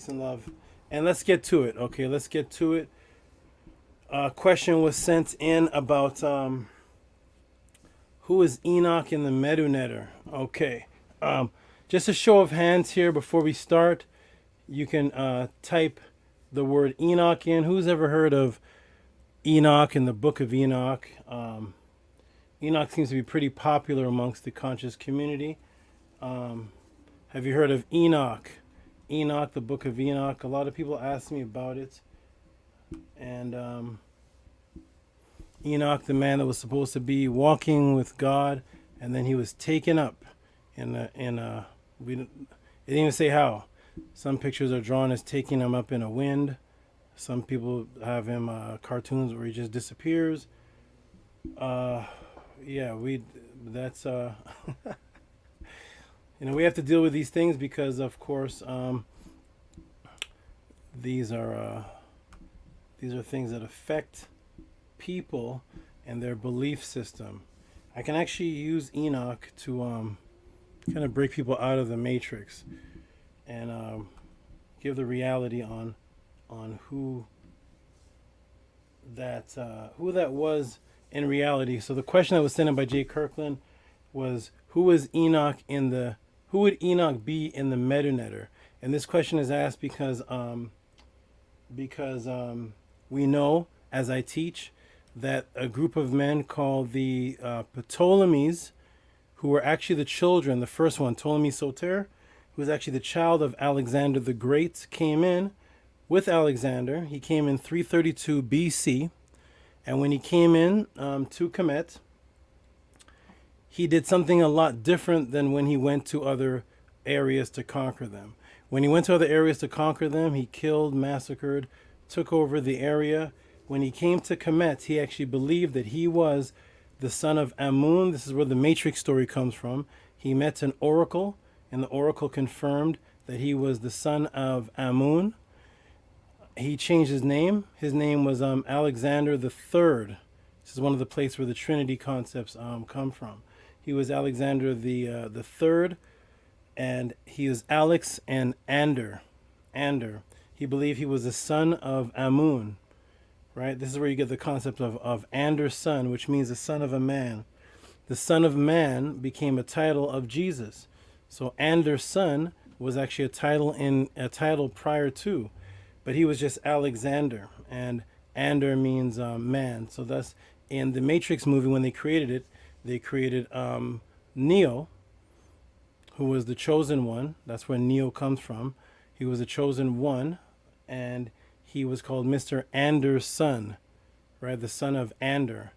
Peace and love. And let's get to it. Okay, let's get to it. A question was sent in about who is Enoch in the Medunetter. Okay. Just a show of hands here before we start. You can type the word Enoch in. Who's ever heard of Enoch in the Book of Enoch? Enoch seems to be pretty popular amongst the conscious community. Have you heard of Enoch? Enoch, the Book of Enoch. A lot of people ask me about it. And Enoch, the man that was supposed to be walking with God, and then he was taken up it didn't even say how. Some pictures are drawn as taking him up in a wind. Some people have him cartoons where he just disappears. That's we have to deal with these things because, of course, these are things that affect people and their belief system. I can actually use Enoch to kind of break people out of the matrix and give the reality on who that was in reality. So the question that was sent in by Jay Kirkland was, who would Enoch be in the Medunetter? And this question is asked because we know, as I teach, that a group of men called the Ptolemies, who were actually the children, the first one, Ptolemy Soter, who was actually the child of Alexander the Great, came in with Alexander. He came in 332 BC. And when he came in to Kemet, he did something a lot different than when he went to other areas to conquer them. When he went to other areas to conquer them, he killed, massacred, took over the area. When he came to Kemet, he actually believed that he was the son of Amun. This is where the Matrix story comes from. He met an oracle, and the oracle confirmed that he was the son of Amun. He changed his name. His name was Alexander the Third. This is one of the places where the Trinity concepts come from. He was Alexander the Third, and he is Alex and Ander. He believed he was the son of Amun. Right? This is where you get the concept of Ander's son, which means the son of a man. The son of man became a title of Jesus. So Ander's son was actually a title prior to, but he was just Alexander, and Ander means man. So thus, in the Matrix movie, when they created it, they created Neo, who was the chosen one. That's where Neo comes from. He was the chosen one, and he was called Mr. Ander's son, right? The son of Ander.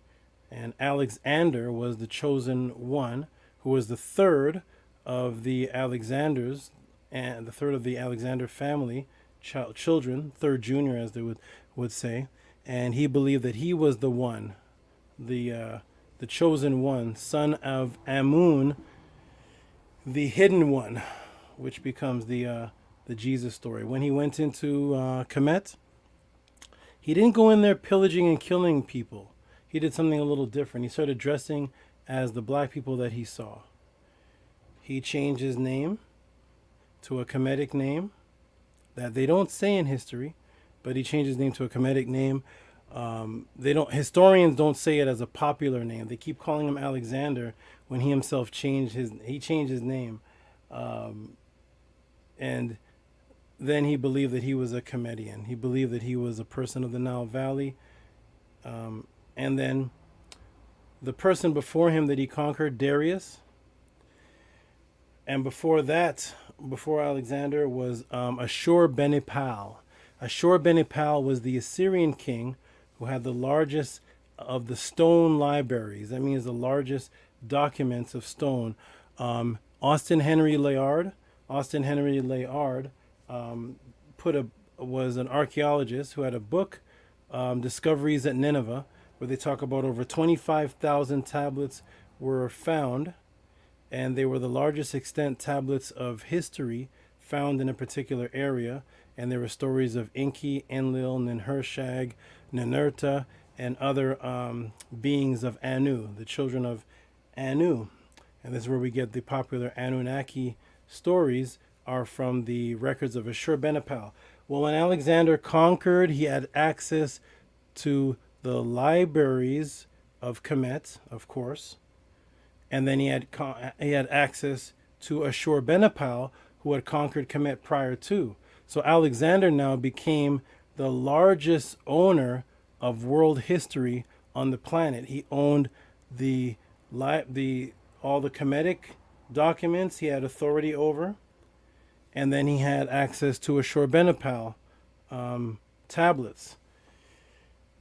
And Alexander was the chosen one, who was the third of the Alexanders, and the third of the Alexander family, children, third junior, as they would say. And he believed that he was the one, the chosen one, son of Amun, the hidden one, which becomes the Jesus story. When he went into Kemet, he didn't go in there pillaging and killing people. He did something a little different. He started dressing as the black people that he saw. He changed his name to a Kemetic name that they don't say in history, but he changed his name to a Kemetic name. Historians don't say it as a popular name. They keep calling him Alexander when he himself changed his name. And then he believed that he was a Kemetian. He believed that he was a person of the Nile Valley. And then the person before him that he conquered, Darius. And before that, before Alexander, was Ashur-bani-pal. Ashur-bani-pal was the Assyrian king who had the largest of the stone libraries. That means the largest documents of stone. Austin Henry Layard was an archaeologist who had a book, Discoveries at Nineveh, where they talk about over 25,000 tablets were found, and they were the largest extent tablets of history found in a particular area. And there were stories of Enki, Enlil, Ninhursag, Ninurta, and other beings of Anu, the children of Anu. And this is where we get the popular Anunnaki stories are from the records of Ashurbanipal. Well, when Alexander conquered, he had access to the libraries of Kemet, of course, and then he had access to Ashurbanipal, who had conquered Kemet prior to. So Alexander now became the largest owner of world history on the planet. He owned all the Kemetic documents he had authority over, and then he had access to Ashurbanipal tablets.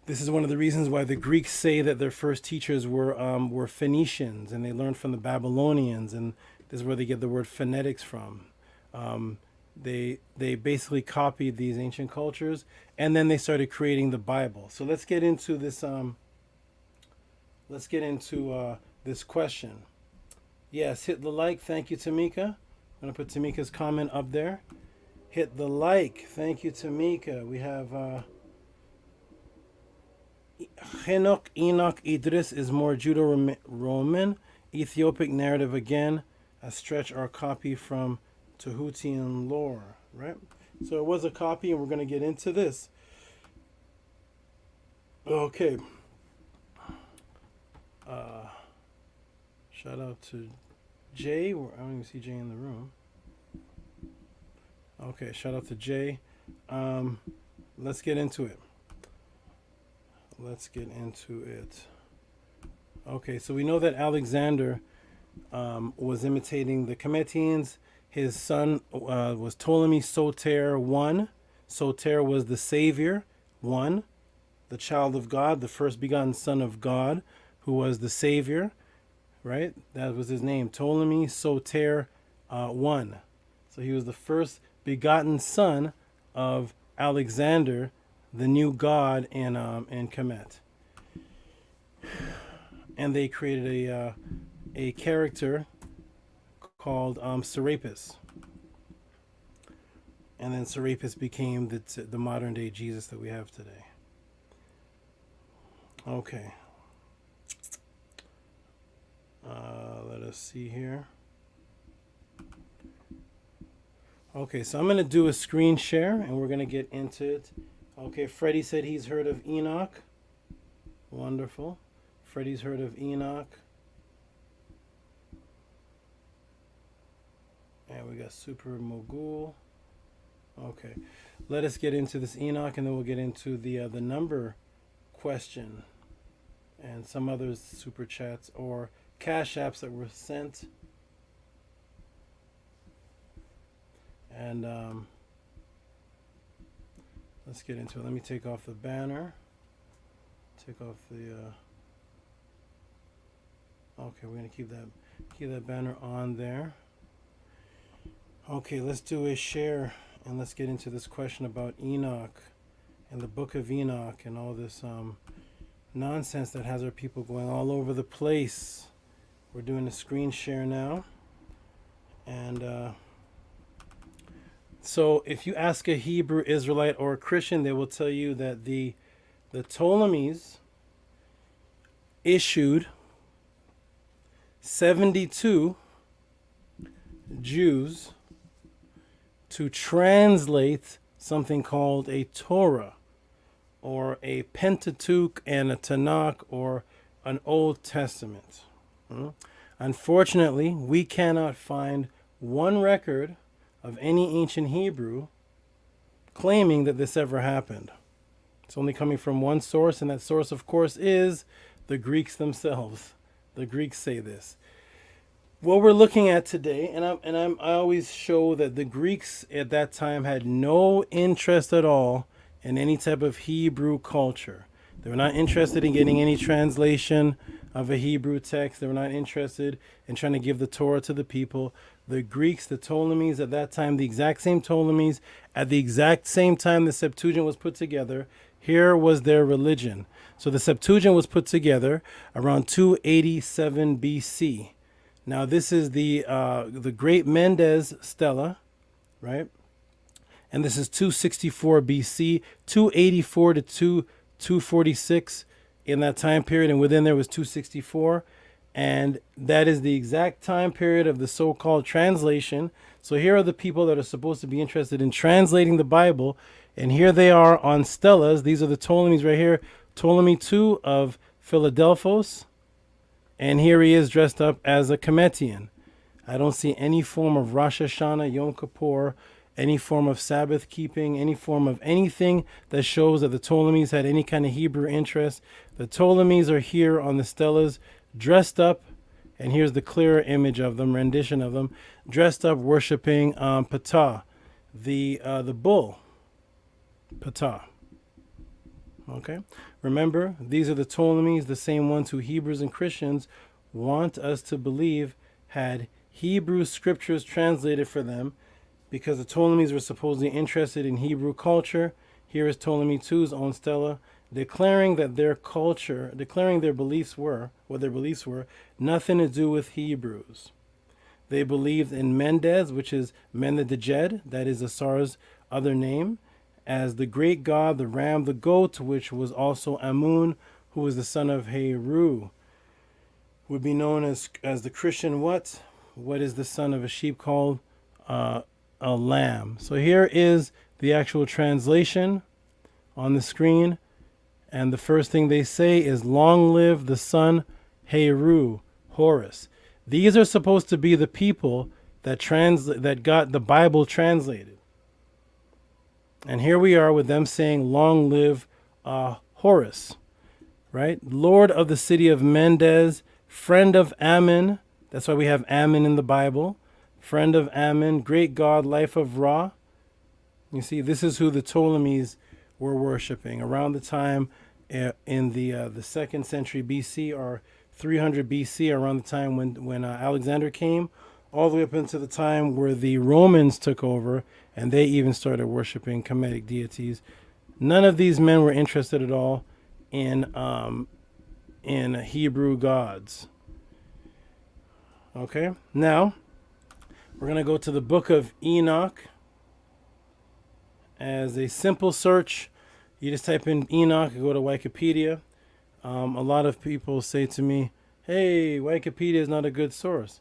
This is one of the reasons why the Greeks say that their first teachers were Phoenicians, and they learned from the Babylonians, and this is where they get the word phonetics from. They basically copied these ancient cultures, and then they started creating the Bible. So let's get into this. This question. Yes, hit the like. Thank you, Tamika. I'm gonna put Tamika's comment up there. Hit the like. Thank you, Tamika. We have Enoch Idris is more Judo-Roman. Ethiopic narrative again. A stretch our copy from Tehutian lore, right? So it was a copy, and we're going to get into this. Okay. Shout out to Jay. I don't even see Jay in the room. Okay, shout out to Jay. Let's get into it. Okay, so we know that Alexander was imitating the Kemetians. His son was Ptolemy Soter I. Soter was the savior, one, the child of God, the first begotten son of God, who was the savior, right? That was his name, Ptolemy Soter I. So he was the first begotten son of Alexander, the new god in Kemet. And they created a character called Serapis. And then Serapis became the modern day Jesus that we have today. Okay. Let us see here. Okay, so I'm going to do a screen share, and we're going to get into it. Okay, Freddie said he's heard of Enoch. Wonderful. Freddie's heard of Enoch. And we got Super Mogul. Okay, let us get into this Enoch, and then we'll get into the number question and some other super chats or cash apps that were sent. And let's get into it. Let me take off the banner. Take off the. Okay, we're gonna keep that banner on there. Okay, let's do a share, and let's get into this question about Enoch and the book of Enoch and all this nonsense that has our people going all over the place. We're doing a screen share now, and so if you ask a Hebrew Israelite or a Christian, they will tell you that the Ptolemies issued 72 Jews to translate something called a Torah, or a Pentateuch and a Tanakh, or an Old Testament. Unfortunately, we cannot find one record of any ancient Hebrew claiming that this ever happened. It's only coming from one source, and that source, of course, is the Greeks themselves. The Greeks say this. What we're looking at today, and I always show that the Greeks at that time had no interest at all in any type of Hebrew culture. They were not interested in getting any translation of a Hebrew text. They were not interested in trying to give the Torah to the people. The Greeks, the Ptolemies at that time, the exact same Ptolemies, at the exact same time the Septuagint was put together, here was their religion. So the Septuagint was put together around 287 BC. Now this is the Great Mendes Stela, right? And this is 264 BC, 284 to 246 in that time period, and within there was 264. And that is the exact time period of the so-called translation. So here are the people that are supposed to be interested in translating the Bible, and here they are on stelas. These are the Ptolemies right here. Ptolemy II of Philadelphos, and here he is dressed up as a Cometian. I don't see any form of Rosh Hashanah, Yom Kippur, any form of Sabbath keeping, any form of anything that shows that the Ptolemies had any kind of Hebrew interest. The Ptolemies are here on the stelas, dressed up, and here's the clearer image of them, rendition of them, dressed up, worshiping Ptah, the bull, Ptah. Okay, remember, these are the Ptolemies, the same ones who Hebrews and Christians want us to believe had Hebrew scriptures translated for them, because the Ptolemies were supposedly interested in Hebrew culture. Here is Ptolemy II's own stela, declaring that their culture, declaring their beliefs were, what their beliefs were, nothing to do with Hebrews. They believed in Mendes, which is Menedjed, that is Asar's other name, as the great god, the ram, the goat, which was also Amun, who was the son of Heru, would be known as the Christian what? What is the son of a sheep called? A lamb. So here is the actual translation on the screen. And the first thing they say is, long live the son Heru, Horus. These are supposed to be the people that got the Bible translated. And here we are with them saying, long live Horus, right? Lord of the city of Mendes, friend of Ammon. That's why we have Ammon in the Bible. Friend of Ammon, great God, life of Ra. You see, this is who the Ptolemies were worshiping around the time in the 2nd century BC, or 300 BC, around the time when Alexander came, all the way up into the time where the Romans took over, and they even started worshiping Kemetic deities. None of these men were interested at all in Hebrew gods. Okay, now we're going to go to the book of Enoch. As a simple search, you just type in Enoch, go to Wikipedia. A lot of people say to me, hey, Wikipedia is not a good source.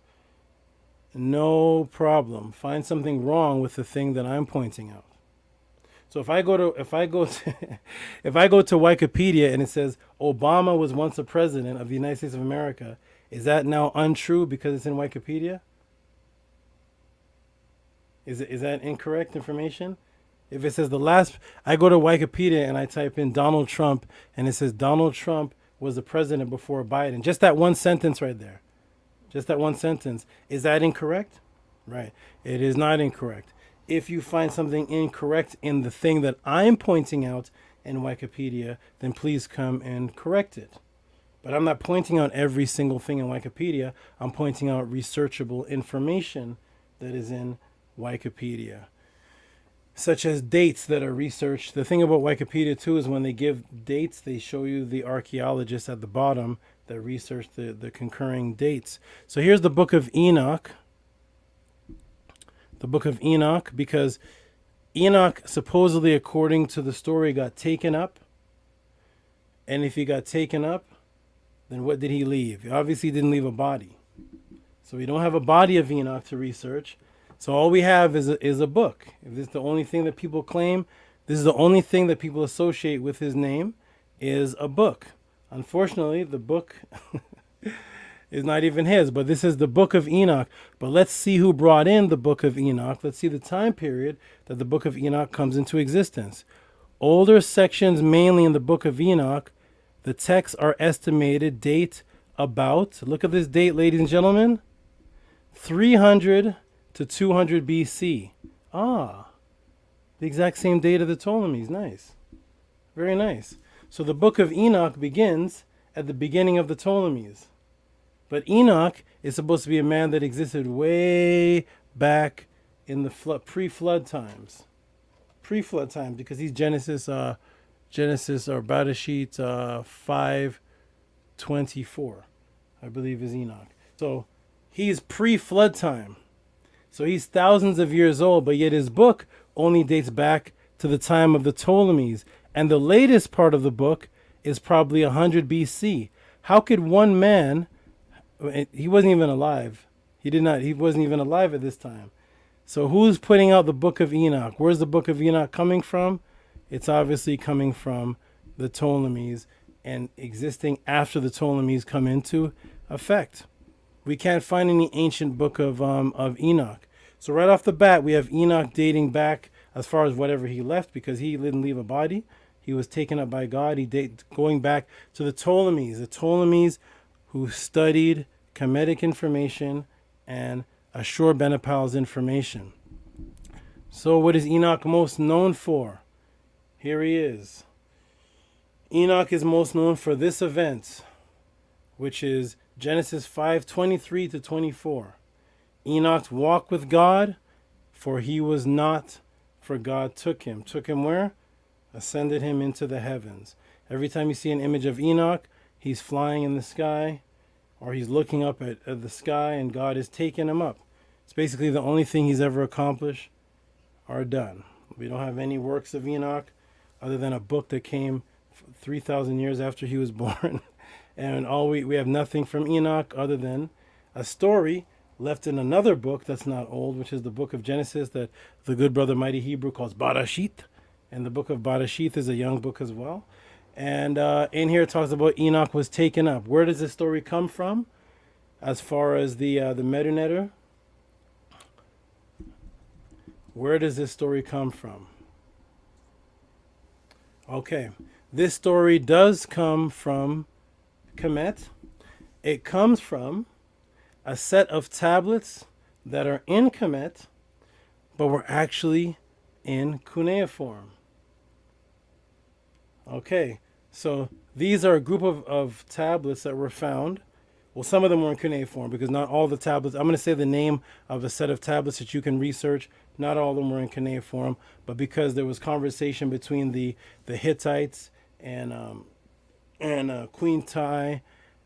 No problem. Find something wrong with the thing that I'm pointing out. So if I go to Wikipedia and it says Obama was once a president of the United States of America, is that now untrue because it's in Wikipedia? Is that incorrect information? If it says I go to Wikipedia and I type in Donald Trump and it says Donald Trump was the president before Biden, just that one sentence right there. Just that one sentence. Is that incorrect? Right. It is not incorrect. If you find something incorrect in the thing that I'm pointing out in Wikipedia, then please come and correct it. But I'm not pointing out every single thing in Wikipedia. I'm pointing out researchable information that is in Wikipedia, such as dates that are researched. The thing about Wikipedia too is when they give dates, they show you the archaeologists at the bottom that researched the concurring dates. So here's the book of Enoch. The book of Enoch, because Enoch supposedly, according to the story, got taken up. And if he got taken up, then what did he leave? He obviously didn't leave a body. So we don't have a body of Enoch to research. So all we have is a book. If this is the only thing that people claim, this is the only thing that people associate with his name, is a book. Unfortunately, the book is not even his, but this is the book of Enoch. But let's see who brought in the book of Enoch. Let's see the time period that the book of Enoch comes into existence. Older sections, mainly in the book of Enoch, the texts are estimated date about, look at this date, ladies and gentlemen, 300 to 200 BC. The exact same date of the Ptolemies. Nice. Very nice. So the book of Enoch begins at the beginning of the Ptolemies. But Enoch is supposed to be a man that existed way back in the pre-flood times. Pre-flood times, because he's Genesis or Bereshit 5:24, I believe is Enoch. So he's pre-flood time. So he's thousands of years old, but yet his book only dates back to the time of the Ptolemies. And the latest part of the book is probably 100 BC. How could one man He wasn't even alive. He wasn't even alive at this time. So who's putting out the book of Enoch? Where's the book of Enoch coming from? It's obviously coming from the Ptolemies and existing after the Ptolemies come into effect. We can't find any ancient book of Enoch. So right off the bat, we have Enoch dating back as far as whatever he left, because he didn't leave a body. He was taken up by God. Going back to the Ptolemies who studied Kemetic information and Ashurbanipal's information. So what is Enoch most known for? Here he is. Enoch is most known for this event, which is Genesis 5:23 to 24. Enoch walked with God, for he was not, for God took him. Took him where? Ascended him into the heavens. Every time you see an image of Enoch, he's flying in the sky, or he's looking up at the sky, and God is taking him up. It's basically the only thing he's ever accomplished are done. We don't have any works of Enoch other than a book that came 3,000 years after he was born. And we have nothing from Enoch other than a story left in another book that's not old, which is the book of Genesis that the good brother Mighty Hebrew calls Barashit. And the book of Barashit is a young book as well. And in here it talks about Enoch was taken up. Where does this story come from? As far as the Medunetter, where does this story come from? Okay, this story does come from Kemet. It comes from a set of tablets that are in Kemet, but were actually in cuneiform. Okay, so these are a group of tablets that were found. Well, some of them were in cuneiform, because not all the tablets, I'm going to say the name of a set of tablets that you can research. Not all of them were in cuneiform, but because there was conversation between the Hittites and Queen Tai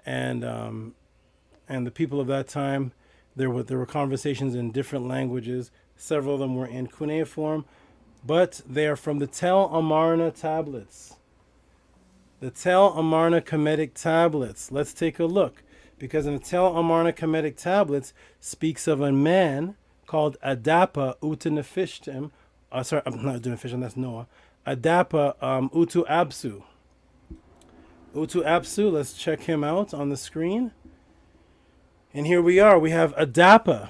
and the people of that time, there were conversations in different languages. Several of them were in cuneiform, but they are from the Tel Amarna tablets. The Tel Amarna Kemetic tablets. Let's take a look, because in the Tel Amarna Kemetic tablets speaks of a man called Adapa Utanefishtim. Sorry, I'm not Utanefishtim, that's Noah. Adapa Utu Absu. Utu Absu, let's check him out on the screen. And here we are. We have Adapa.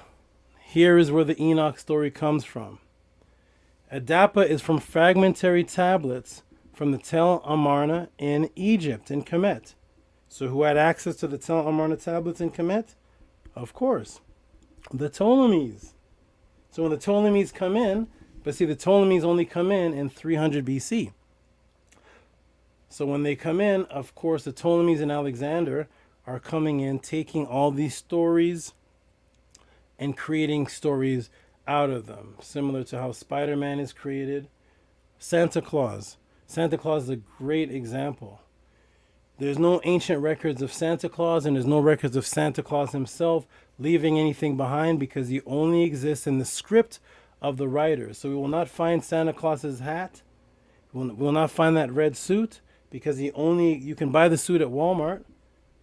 Here is where the Enoch story comes from. Adapa is from fragmentary tablets from the Tel Amarna in Egypt, in Kemet. So who had access to the Tel Amarna tablets in Kemet? Of course, the Ptolemies. So when the Ptolemies come in, but see, the Ptolemies only come in 300 BC. So when they come in, of course, the Ptolemies and Alexander are coming in, taking all these stories and creating stories out of them, similar to how Spider-Man is created. Santa Claus. Santa Claus is a great example. There's no ancient records of Santa Claus, and there's no records of Santa Claus himself leaving anything behind, because he only exists in the script of the writers. So we will not find Santa Claus's hat. We will not find that red suit, because you can buy the suit at Walmart.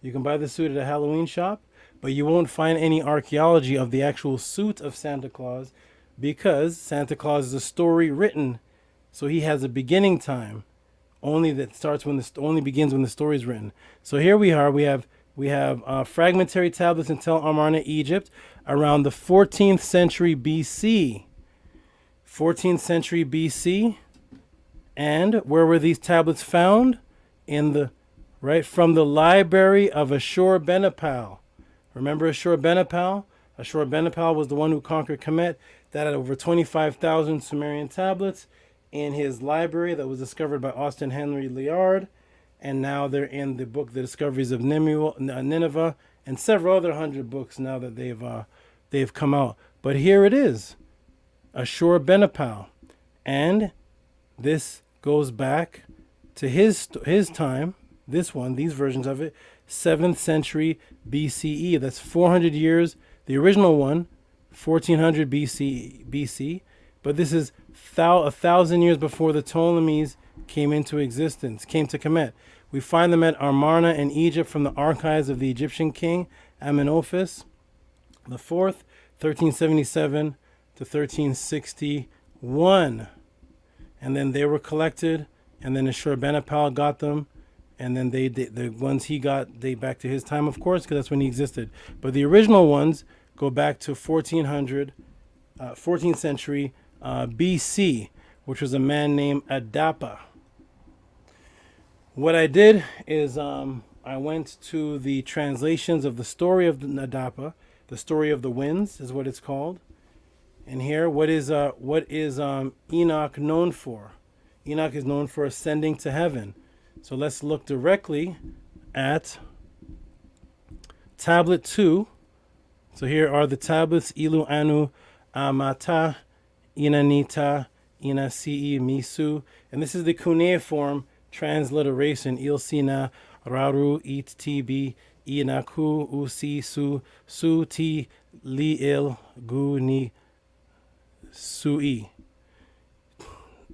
You can buy the suit at a Halloween shop, but you won't find any archaeology of the actual suit of Santa Claus, because Santa Claus is a story written. So he has a beginning time, only begins when the story is written. So here we are. We have fragmentary tablets in Tel Amarna, Egypt, around the 14th century BC. 14th century BC, and where were these tablets found? From the library of Ashurbanipal. Remember Ashurbanipal? Ashurbanipal was the one who conquered Kemet. That had over 25,000 Sumerian tablets in his library that was discovered by Austin Henry Layard, and now they're in the book The Discoveries of Nineveh, and several other 100 books now that they've come out. But here it is, Ashurbanipal, and this goes back to his time. These versions of it, 7th century BCE. That's 400 years. The original one, 1400 BC. But this is 1,000 years before the Ptolemies came into existence, came to Kemet. We find them at Amarna in Egypt from the archives of the Egyptian king Amenophis the fourth, 1377 to 1361. And then they were collected, and then Ashurbanipal got them, and then the ones he got date back to his time, of course, because that's when he existed. But the original ones go back to 14th century BC, which was a man named Adapa. What I did is I went to the translations of the story of Adapa. The story of the winds is what it's called. And here, what is Enoch known for? Enoch is known for ascending to heaven. So let's look directly at tablet 2. So here are the tablets: Ilu Anu Amata Inanita Inasii Misu. And this is the cuneiform transliteration: Ilsina Raru It Tibi Inaku Usi Su Ti Liil Guni Sui.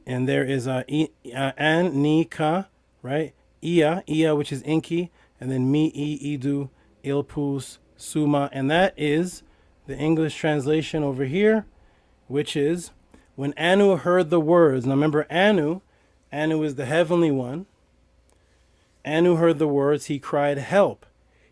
And there is An Ni Ka, right? Ia, which is Inki, and then Mi Idu Ilpus Suma. And that is the English translation over here, which is when Anu heard the words. Now remember, Anu is the heavenly one. Anu heard the words, he cried, help.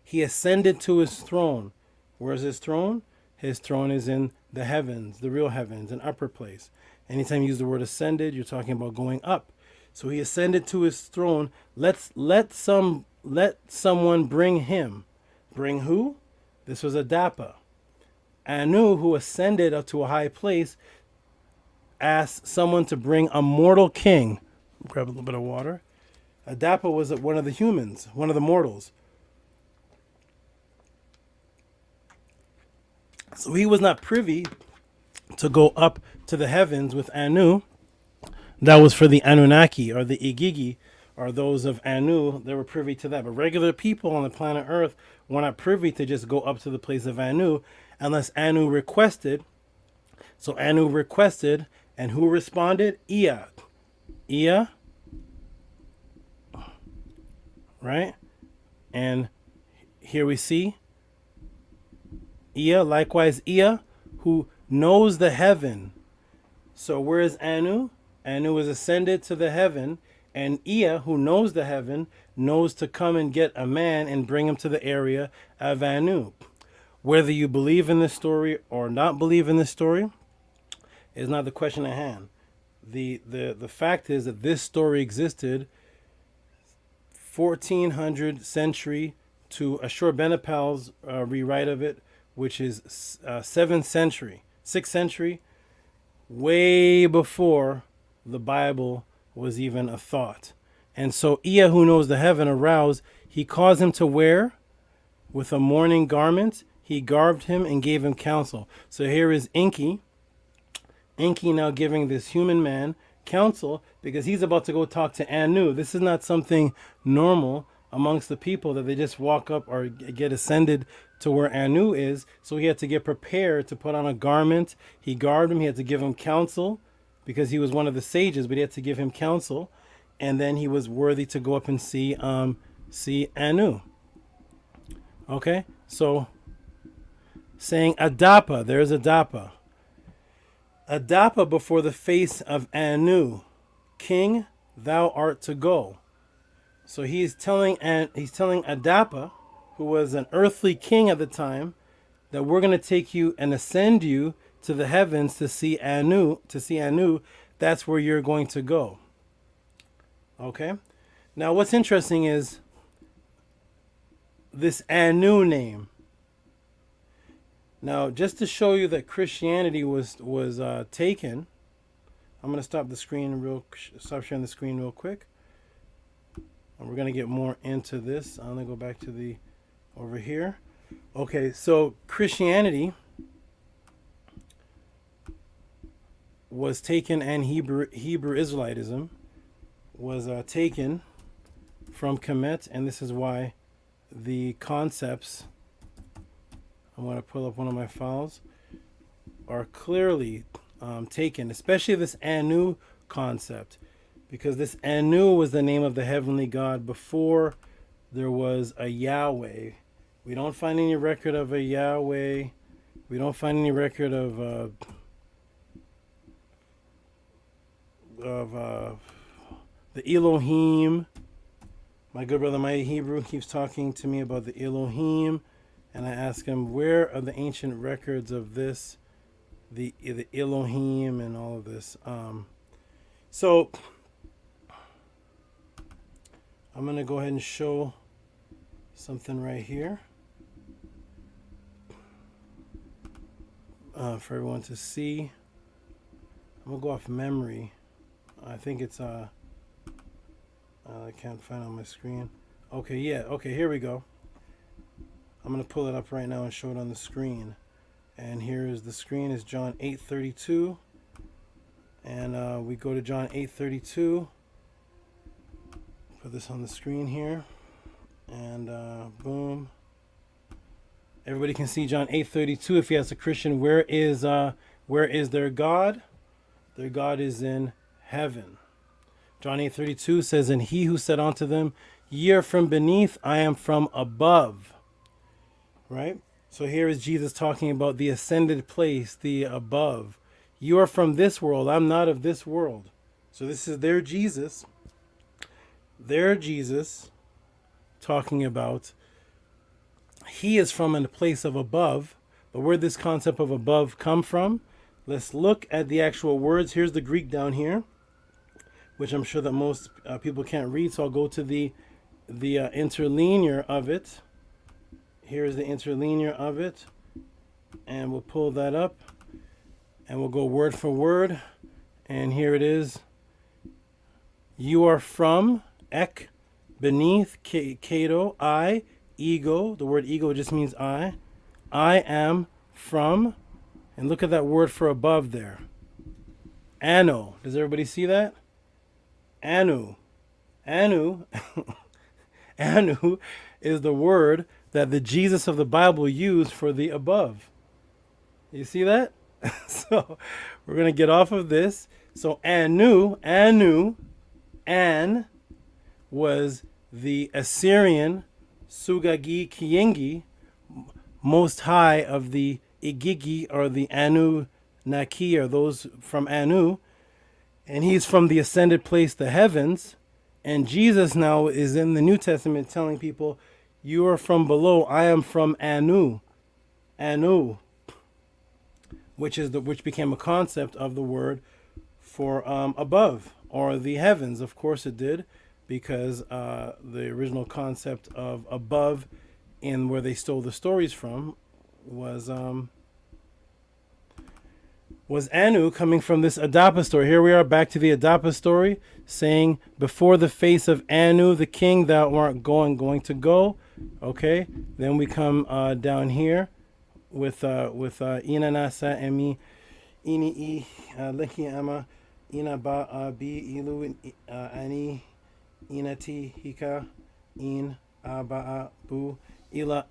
He ascended to his throne. Where's his throne? His throne is in the heavens, the real heavens, an upper place. Anytime you use the word ascended, you're talking about going up. So he ascended to his throne. Let someone bring him. Bring who? This was Adapa. Anu, who ascended up to a high place, asked someone to bring a mortal king. Grab a little bit of water. Adapa was one of the humans, one of the mortals. So he was not privy to go up to the heavens with Anu. That was for the Anunnaki or the Igigi, or those of Anu. They were privy to that. But regular people on the planet Earth were not privy to just go up to the place of Anu unless Anu requested. So Anu requested, and who responded? Ea. Ea. Right? And here we see Ea, likewise Ea, who knows the heaven. So where is Anu? Anu is ascended to the heaven, and Ea, who knows the heaven, knows to come and get a man and bring him to the area of Anu. Whether you believe in this story or not believe in this story is not the question at hand. The fact is that this story existed 1400 century to Ashurbanipal's rewrite of it, which is 6th century, way before the Bible was even a thought. And so Ea, who knows the heaven, aroused, he caused him to wear with a mourning garment. He garbed him and gave him counsel. So here is Enki now giving this human man counsel, because he's about to go talk to Anu. This is not something normal amongst the people that they just walk up or get ascended to where Anu is. So he had to get prepared to put on a garment. He garbed him. He had to give him counsel because he was one of the sages, but he had to give him counsel. And then he was worthy to go up and see Anu. Okay, so saying Adapa, there's Adapa. Adapa before the face of Anu, King, thou art to go. So he's telling Adapa, who was an earthly king at the time, that we're going to take you and ascend you to the heavens to see Anu. That's where you're going to go. Okay. Now, what's interesting is this Anu name. Now, just to show you that Christianity was taken, I'm going to stop sharing the screen real quick. And we're going to get more into this. I'm going to go back to over here. Okay, so Christianity was taken, and Hebrew Israelitism was taken from Kemet, and this is why the concepts, I'm going to pull up one of my files, are clearly taken, especially this Anu concept, because this Anu was the name of the heavenly God before there was a Yahweh. We don't find any record of a Yahweh. We don't find any record of the Elohim. My good brother Maya Hebrew keeps talking to me about the Elohim, and I ask him, where are the ancient records of this, the Elohim and all of this? So I'm going to go ahead and show something right here for everyone to see. I'm going to go off memory. I think it's I can't find it on my screen. Okay, yeah, okay, here we go. I'm going to pull it up right now and show it on the screen. And here is the screen is John 8:32. And we go to John 8:32. Put this on the screen here. And boom. Everybody can see John 8:32. If you ask a Christian, where is their God? Their God is in heaven. John 8:32 says, and he who said unto them, ye are from beneath, I am from above. Right? So here is Jesus talking about the ascended place, the above. You are from this world, I'm not of this world. So this is their Jesus. Their Jesus talking about he is from a place of above. But where did this concept of above come from? Let's look at the actual words. Here's the Greek down here, which I'm sure that most people can't read. So I'll go to the interlinear of it. Here's the interlinear of it. And we'll pull that up. And we'll go word for word. And here it is. You are from, ek, beneath, kato, I, ego. The word ego just means I. I am from. And look at that word for above there. Ano. Does everybody see that? Anu. Anu. Anu is the word that the Jesus of the Bible used for the above. You see that? So we're going to get off of this. So Anu, An was the Assyrian Sugagi Kiyengi, most high of the Igigi, or the Anu Naki, or those from Anu. And he's from the ascended place, the heavens. And Jesus now is in the New Testament telling people, you are from below, I am from Anu. Anu, which became a concept of the word for above, or the heavens. Of course it did, because the original concept of above, in where they stole the stories from, was Anu, coming from this Adapa story. Here we are back to the Adapa story, saying, before the face of Anu the king thou art going to go. Okay, then we come down here with Inanasa emi ini lehi ama ina ba bi ilu ani inati hika in ba bu ila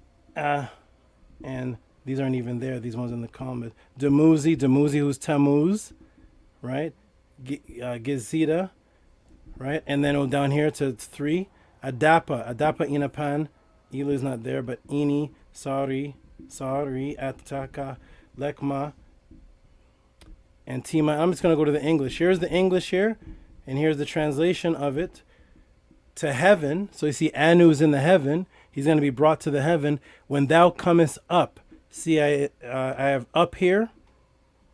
and these aren't even there. These ones in the column. Demuzi, who's Tammuz, right? Gizida, right? And then down here to 3. Adapa Inapan. Ilu is not there, but Ini, Sari, Ataka, Lekma, and Tima. I'm just going to go to the English. Here's the English here, and here's the translation of it. To heaven. So you see Anu is in the heaven. He's going to be brought to the heaven. When thou comest up. See, I have up here.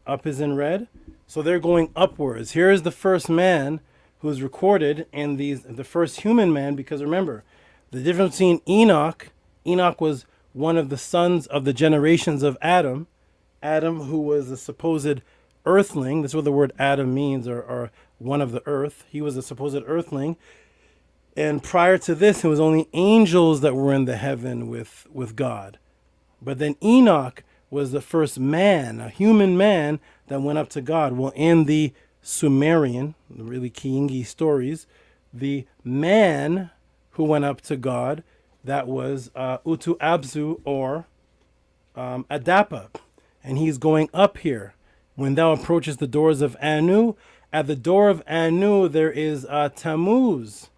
Up is in red. So they're going upwards. Here is the first man who's recorded in the first human man, because remember, the difference between Enoch was one of the sons of the generations of Adam, who was a supposed earthling. That's what the word Adam means, or one of the earth. He was a supposed earthling. And prior to this, it was only angels that were in the heaven with God. But then Enoch was the first man, a human man, that went up to God. Well, in the Sumerian, the really Kiingi stories, the man who went up to God, that was Utu Abzu, or Adapa. And he's going up here. When thou approachest the doors of Anu, At the door of Anu, there is Tammuz.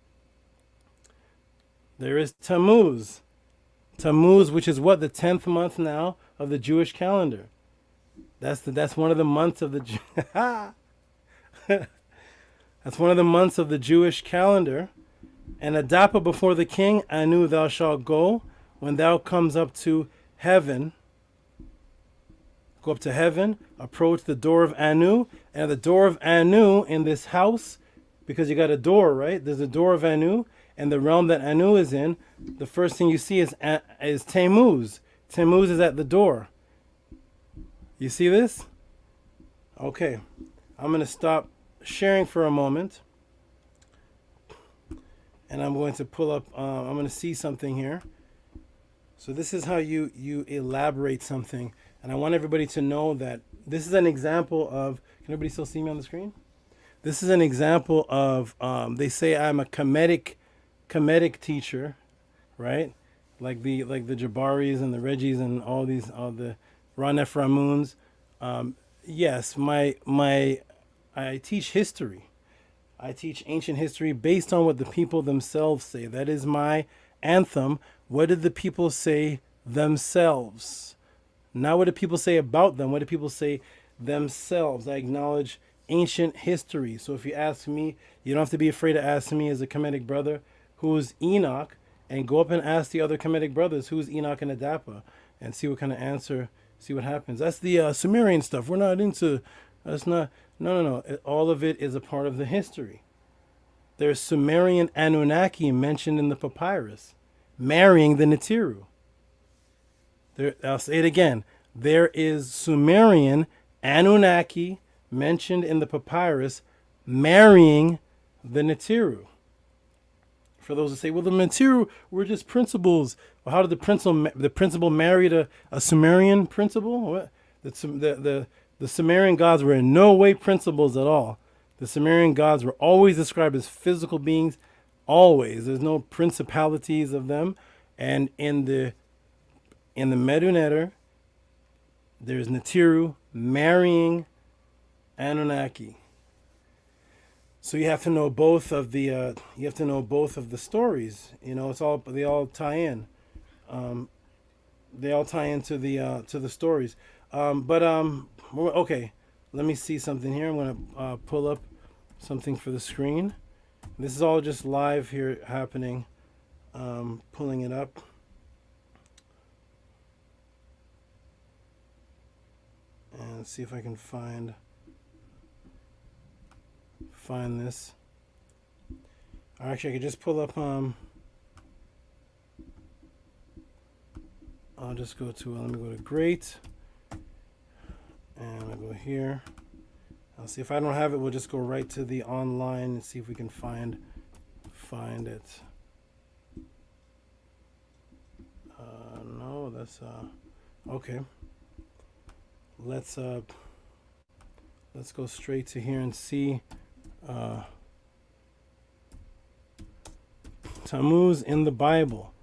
There is Tammuz. Tammuz, which is what? The 10th month now of the Jewish calendar. That's one of the months of the that's one of the months of the Jewish calendar. And Adapa before the king, Anu thou shalt go, when thou comes up to heaven. Go up to heaven, approach the door of Anu, and at the door of Anu in this house, because you got a door, right? There's a door of Anu, and the realm that Anu is in, the first thing you see is Tammuz. Tammuz is at the door. You see this? Okay, I'm going to stop sharing for a moment, and I'm going to pull up, I'm going to see something here. So this is how you elaborate something. And I want everybody to know that this is an example of, can everybody still see me on the screen? This is an example of, they say I'm a comedic teacher, right? Like the Jabaris and the Reggies and all the Ron Ephraimoons. Yes, I teach history. I teach ancient history based on what the people themselves say. That is my anthem. What did the people say themselves? Not what do people say about them. What do people say themselves? I acknowledge ancient history. So if you ask me, you don't have to be afraid to ask me as a Kemetic brother, who's Enoch, and go up and ask the other Kemetic brothers, who's Enoch and Adapa, and see what kind of answer, see what happens. That's the Sumerian stuff. We're not into, that's not, no. All of it is a part of the history. There's Sumerian Anunnaki mentioned in the papyrus, marrying the Netiru. I'll say it again. There is Sumerian Anunnaki mentioned in the papyrus marrying the Netiru. For those who say, well, the Netiru were just principles. Well, how did the principal marry a Sumerian principle? What? The Sumerian gods were in no way principles at all. The Sumerian gods were always described as physical beings, always. There's no principalities of them. And in the Medu Neter, there's Netiru marrying Anunnaki. So you have to know both of the stories. You know, they all tie in. They all tie into the stories. Okay. Let me see something here. I'm gonna pull up something for the screen. This is all just live here happening. Pulling it up. And see if I can find this. Actually, I could just pull up. I'll just go to. Let me go to Great, and I'll go here. I'll see if I don't have it. We'll just go right to the online and see if we can find it. No, that's okay. Let's go straight to here and see Tammuz in the Bible.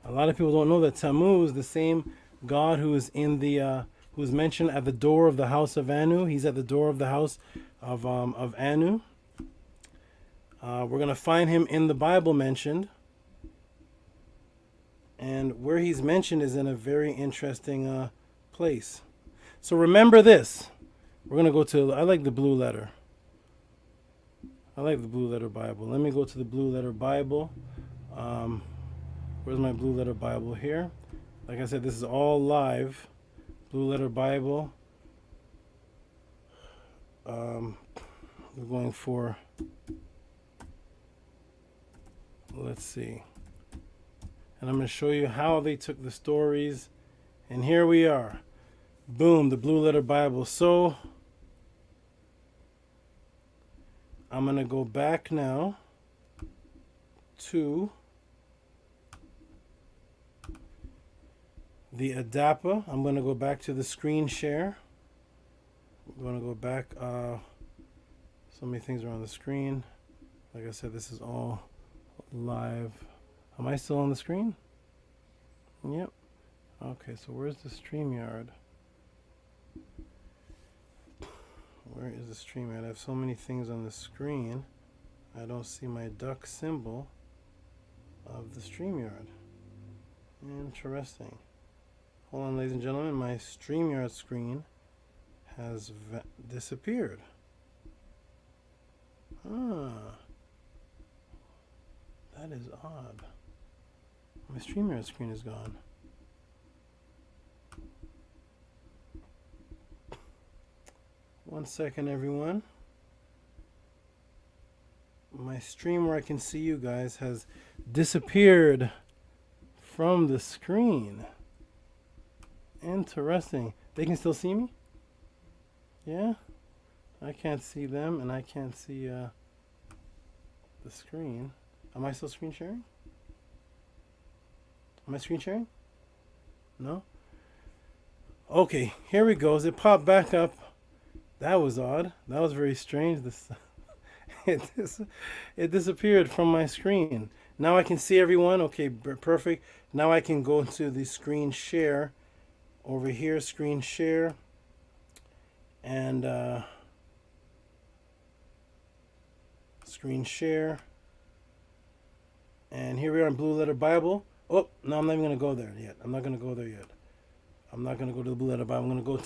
A lot of people don't know that Tammuz, the same God who is who's mentioned at the door of the house of Anu. He's at the door of the house of Anu. We're gonna find him in the Bible mentioned, and where he's mentioned is in a very interesting place. So remember this. We're going to go to, I like the blue letter. I like the blue letter Bible. Let me go to the blue letter Bible. Where's my blue letter Bible here? Like I said, this is all live. Blue letter Bible. We're going for, let's see. And I'm going to show you how they took the stories. And here we are. Boom, the blue letter Bible. So I'm going to go back now to the Adapa. I'm going to go back to the screen share. I'm going to go back. So many things are on the screen. Like I said, this is all live. Am I still on the screen? Yep. Okay, so where's the StreamYard? Where is the stream at? I have so many things on the screen. I don't see my duck symbol of the StreamYard. Interesting. Hold on, ladies and gentlemen. My StreamYard screen has disappeared. Ah. That is odd. My StreamYard screen is gone. One second, everyone. My stream where I can see you guys has disappeared from the screen. Interesting. They can still see me? Yeah? I can't see them and I can't see the screen. Am I still screen sharing? Am I screen sharing? No? Okay, here we go. It popped back up. That was odd. That was very strange. It disappeared from my screen. Now I can see everyone. Okay, perfect. Now I can go to the screen share. Over here, screen share. And screen share. And here we are in Blue Letter Bible. Oh, no, I'm not even going to go there yet. I'm not going to go there yet. I'm not going to go to the Blue Letter Bible. I'm going to go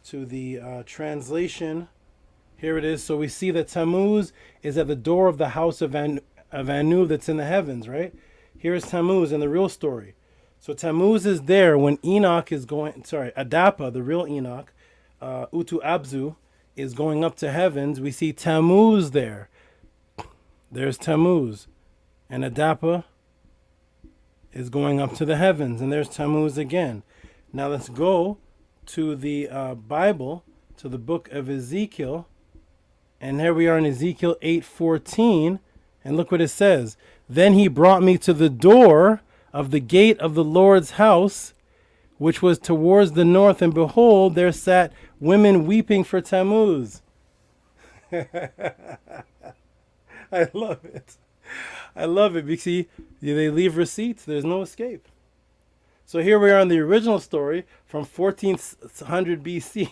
to the translation. Here it is. So we see that Tammuz is at the door of the house of Anu that's in the heavens, right? Here is Tammuz in the real story. So Tammuz is there when Enoch is going, Adapa, the real Enoch, Utu Abzu, is going up to heavens. We see Tammuz there. There's Tammuz. And Adapa is going up to the heavens. And there's Tammuz again. Now let's go to the Bible, to the book of Ezekiel. And here we are in Ezekiel 8:14. And look what it says. Then he brought me to the door of the gate of the Lord's house, which was towards the north. And behold, there sat women weeping for Tammuz. I love it. I love it because see, they leave receipts. There's no escape. So here we are in the original story from 1400 BC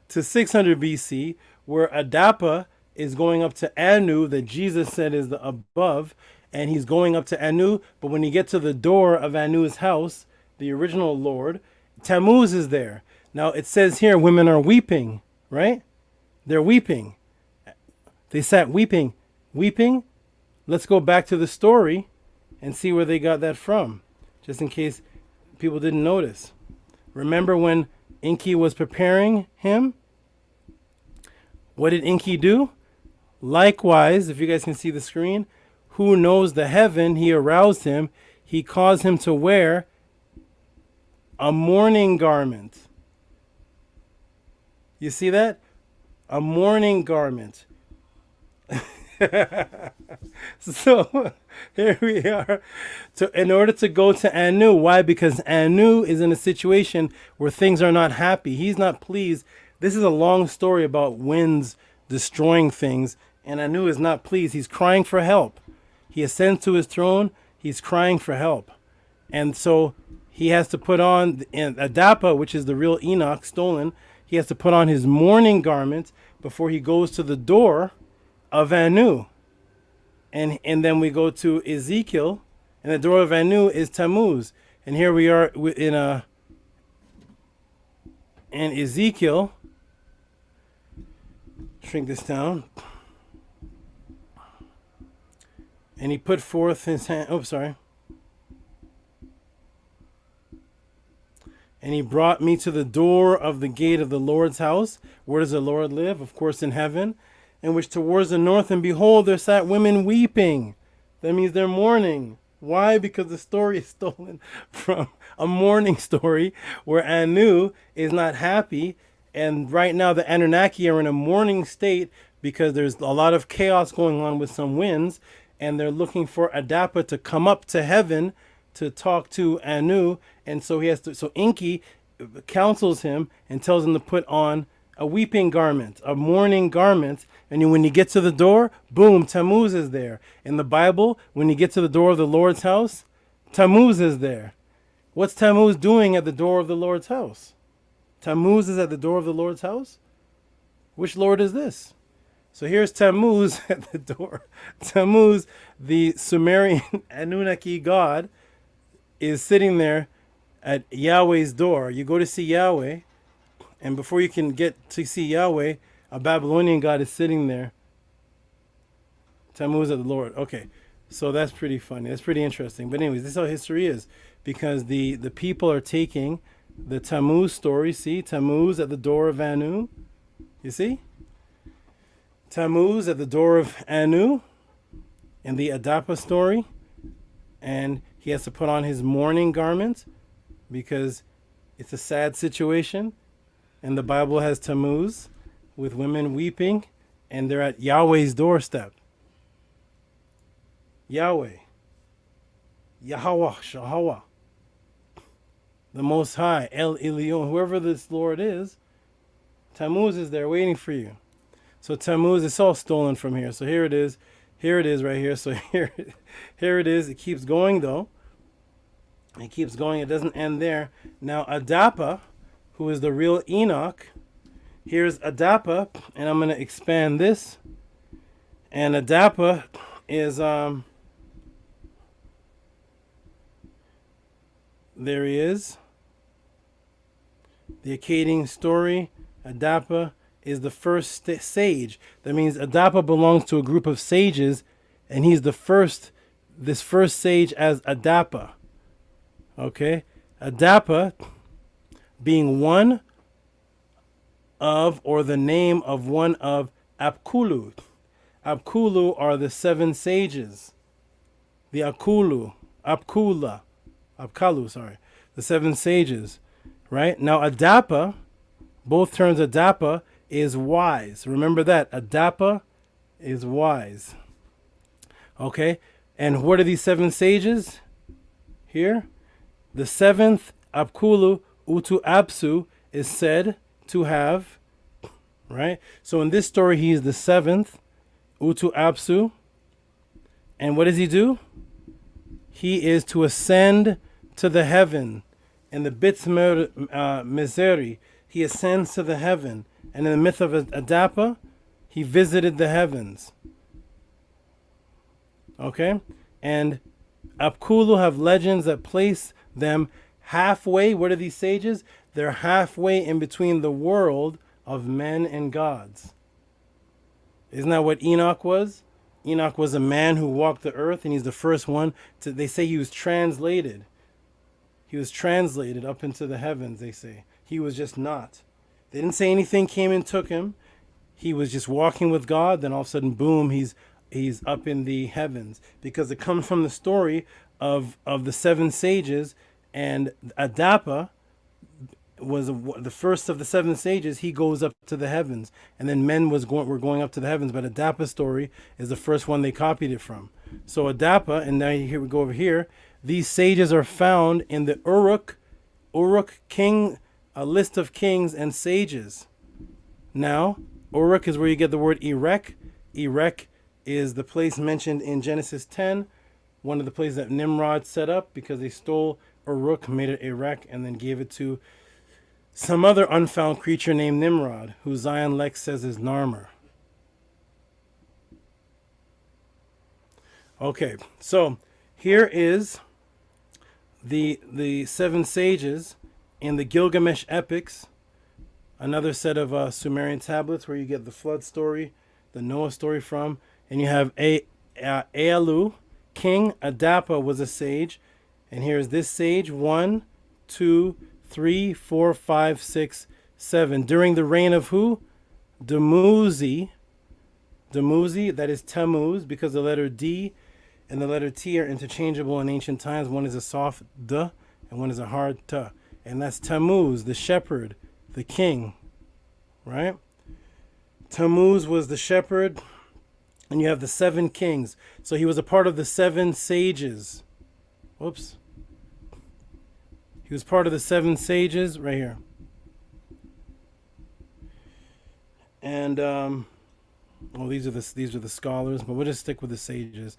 to 600 BC, where Adapa is going up to Anu, that Jesus said is the above, and he's going up to Anu. But when you get to the door of Anu's house, the original Lord, Tammuz is there. Now it says here, women are weeping, right? They're weeping. They sat weeping. Weeping? Let's go back to the story and see where they got that from, just in case people didn't notice. Remember when Enki was preparing him? What did Enki do? Likewise, if you guys can see the screen, who knows the heaven, he aroused him. He caused him to wear a mourning garment. You see that? A mourning garment. So here we are. In order to go to Anu. Why? Because Anu is in a situation where things are not happy. He's not pleased. This is a long story about winds destroying things. And Anu is not pleased. He's crying for help. He ascends to his throne. He's crying for help. And so he has to put on Adapa, which is the real Enoch, stolen. He has to put on his mourning garment before he goes to the door of Anu. And then we go to Ezekiel, and the door of Anu is Tammuz. And here we are in Ezekiel. Shrink this down. And he put forth his hand. Oh, sorry. And he brought me to the door of the gate of the Lord's house. Where does the Lord live? Of course, in heaven. And which towards the north, and behold, there sat women weeping. That means they're mourning. Why? Because the story is stolen from a mourning story where Anu is not happy. And right now the Anunnaki are in a mourning state because there's a lot of chaos going on with some winds. And they're looking for Adapa to come up to heaven to talk to Anu. And so so Enki counsels him and tells him to put on a weeping garment, a mourning garment. And when you get to the door, boom, Tammuz is there. In the Bible, when you get to the door of the Lord's house, Tammuz is there. What's Tammuz doing at the door of the Lord's house? Tammuz is at the door of the Lord's house? Which Lord is this? So here's Tammuz at the door. Tammuz, the Sumerian Anunnaki god, is sitting there at Yahweh's door. You go to see Yahweh, and before you can get to see Yahweh, a Babylonian god is sitting there. Tammuz at the Lord. Okay, so that's pretty funny. That's pretty interesting. But anyways, this is how history is, because the people are taking the Tammuz story. See, Tammuz at the door of Anu. You see? Tammuz at the door of Anu in the Adapa story. And he has to put on his mourning garment because it's a sad situation. And the Bible has Tammuz with women weeping, and they're at Yahweh's doorstep. Yahweh. Yahweh, Shahawah. The Most High, El Elyon, whoever this Lord is, Tammuz is there waiting for you. So Tammuz, it's all stolen from here. So here it is. Here it is right here. So here it is. It keeps going though. It keeps going. It doesn't end there. Now Adapa, who is the real Enoch, here's Adapa, and I'm going to expand this. And Adapa is, there he is. The Akkadian story, Adapa is the first sage. That means Adapa belongs to a group of sages, and he's the first, this first sage as Adapa. Okay? Adapa being one of, or the name of one of Apkulu. Apkulu are the 7 sages. The Apkalu, the 7 sages. Right? Now Adapa, both terms Adapa is wise. Remember that. Adapa is wise. Okay? And what are these 7 sages? Here. The 7th Apkulu Utu Apsu is said to have, right? So in this story, he is the 7th Utu Apsu. And what does he do? He is to ascend to the heaven. In the Bits Mizeri, he ascends to the heaven. And in the myth of Adapa, he visited the heavens. Okay? And Apkulu have legends that place them halfway. What are these sages? They're halfway in between the world of men and gods. Isn't that what Enoch was? Enoch was a man who walked the earth, and he's the first one to, they say he was translated. He was translated up into the heavens, they say. He was just not. They didn't say anything came and took him. He was just walking with God, then all of a sudden, boom, he's up in the heavens. Because it comes from the story of the 7 sages, and Adapa was the first of the 7 sages. He goes up to the heavens, and then men were going up to the heavens. But Adapa's story is the first one they copied it from. So Adapa, and now here we go over here. These sages are found in the Uruk king, a list of kings and sages. Now, Uruk is where you get the word Erech. Erech is the place mentioned in Genesis 10, one of the places that Nimrod set up because they stole Uruk, made it Erech, and then gave it to some other unfound creature named Nimrod, who Zion Lex says is Narmer. Okay, so here is the 7 sages in the Gilgamesh epics, another set of Sumerian tablets where you get the flood story, the Noah story from, and you have Ealu, King Adapa was a sage, and here's this sage, 1, 2, 3, 4, 5, 6, 7. During the reign of who? Dumuzi, that is Tammuz, because the letter D and the letter T are interchangeable in ancient times. One is a soft D and one is a hard T. And that's Tammuz, the shepherd, the king, right? Tammuz was the shepherd, and you have the 7 kings. So he was a part of the 7 sages. Whoops. He was part of the 7 sages right here. And well, these are the scholars, but we'll just stick with the sages.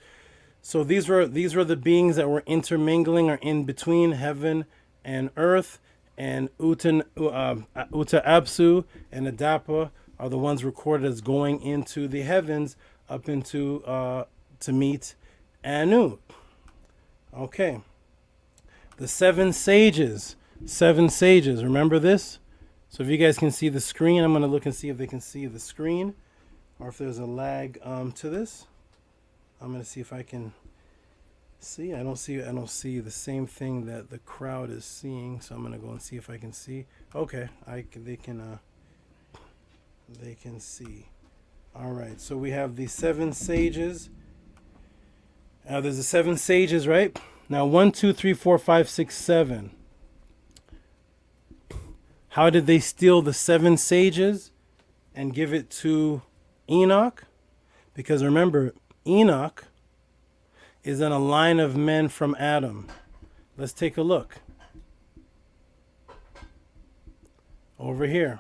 So these were the beings that were intermingling or in between heaven and earth, and Uta Apsu and Adapa are the ones recorded as going into the heavens up into to meet Anu. Okay. The seven sages. Seven sages. Remember this? So if you guys can see the screen, I'm going to look and see if they can see the screen or if there's a lag to this. I'm going to see if I can see. I don't see the same thing that the crowd is seeing, so I'm going to go and see if I can see. Okay, they can see. All right. So we have the seven sages. There's the seven sages, right? Now 1, 2, 3, 4, 5, 6, 7. How did they steal the seven sages and give it to Enoch? Because remember, Enoch is in a line of men from Adam. Let's take a look. Over here.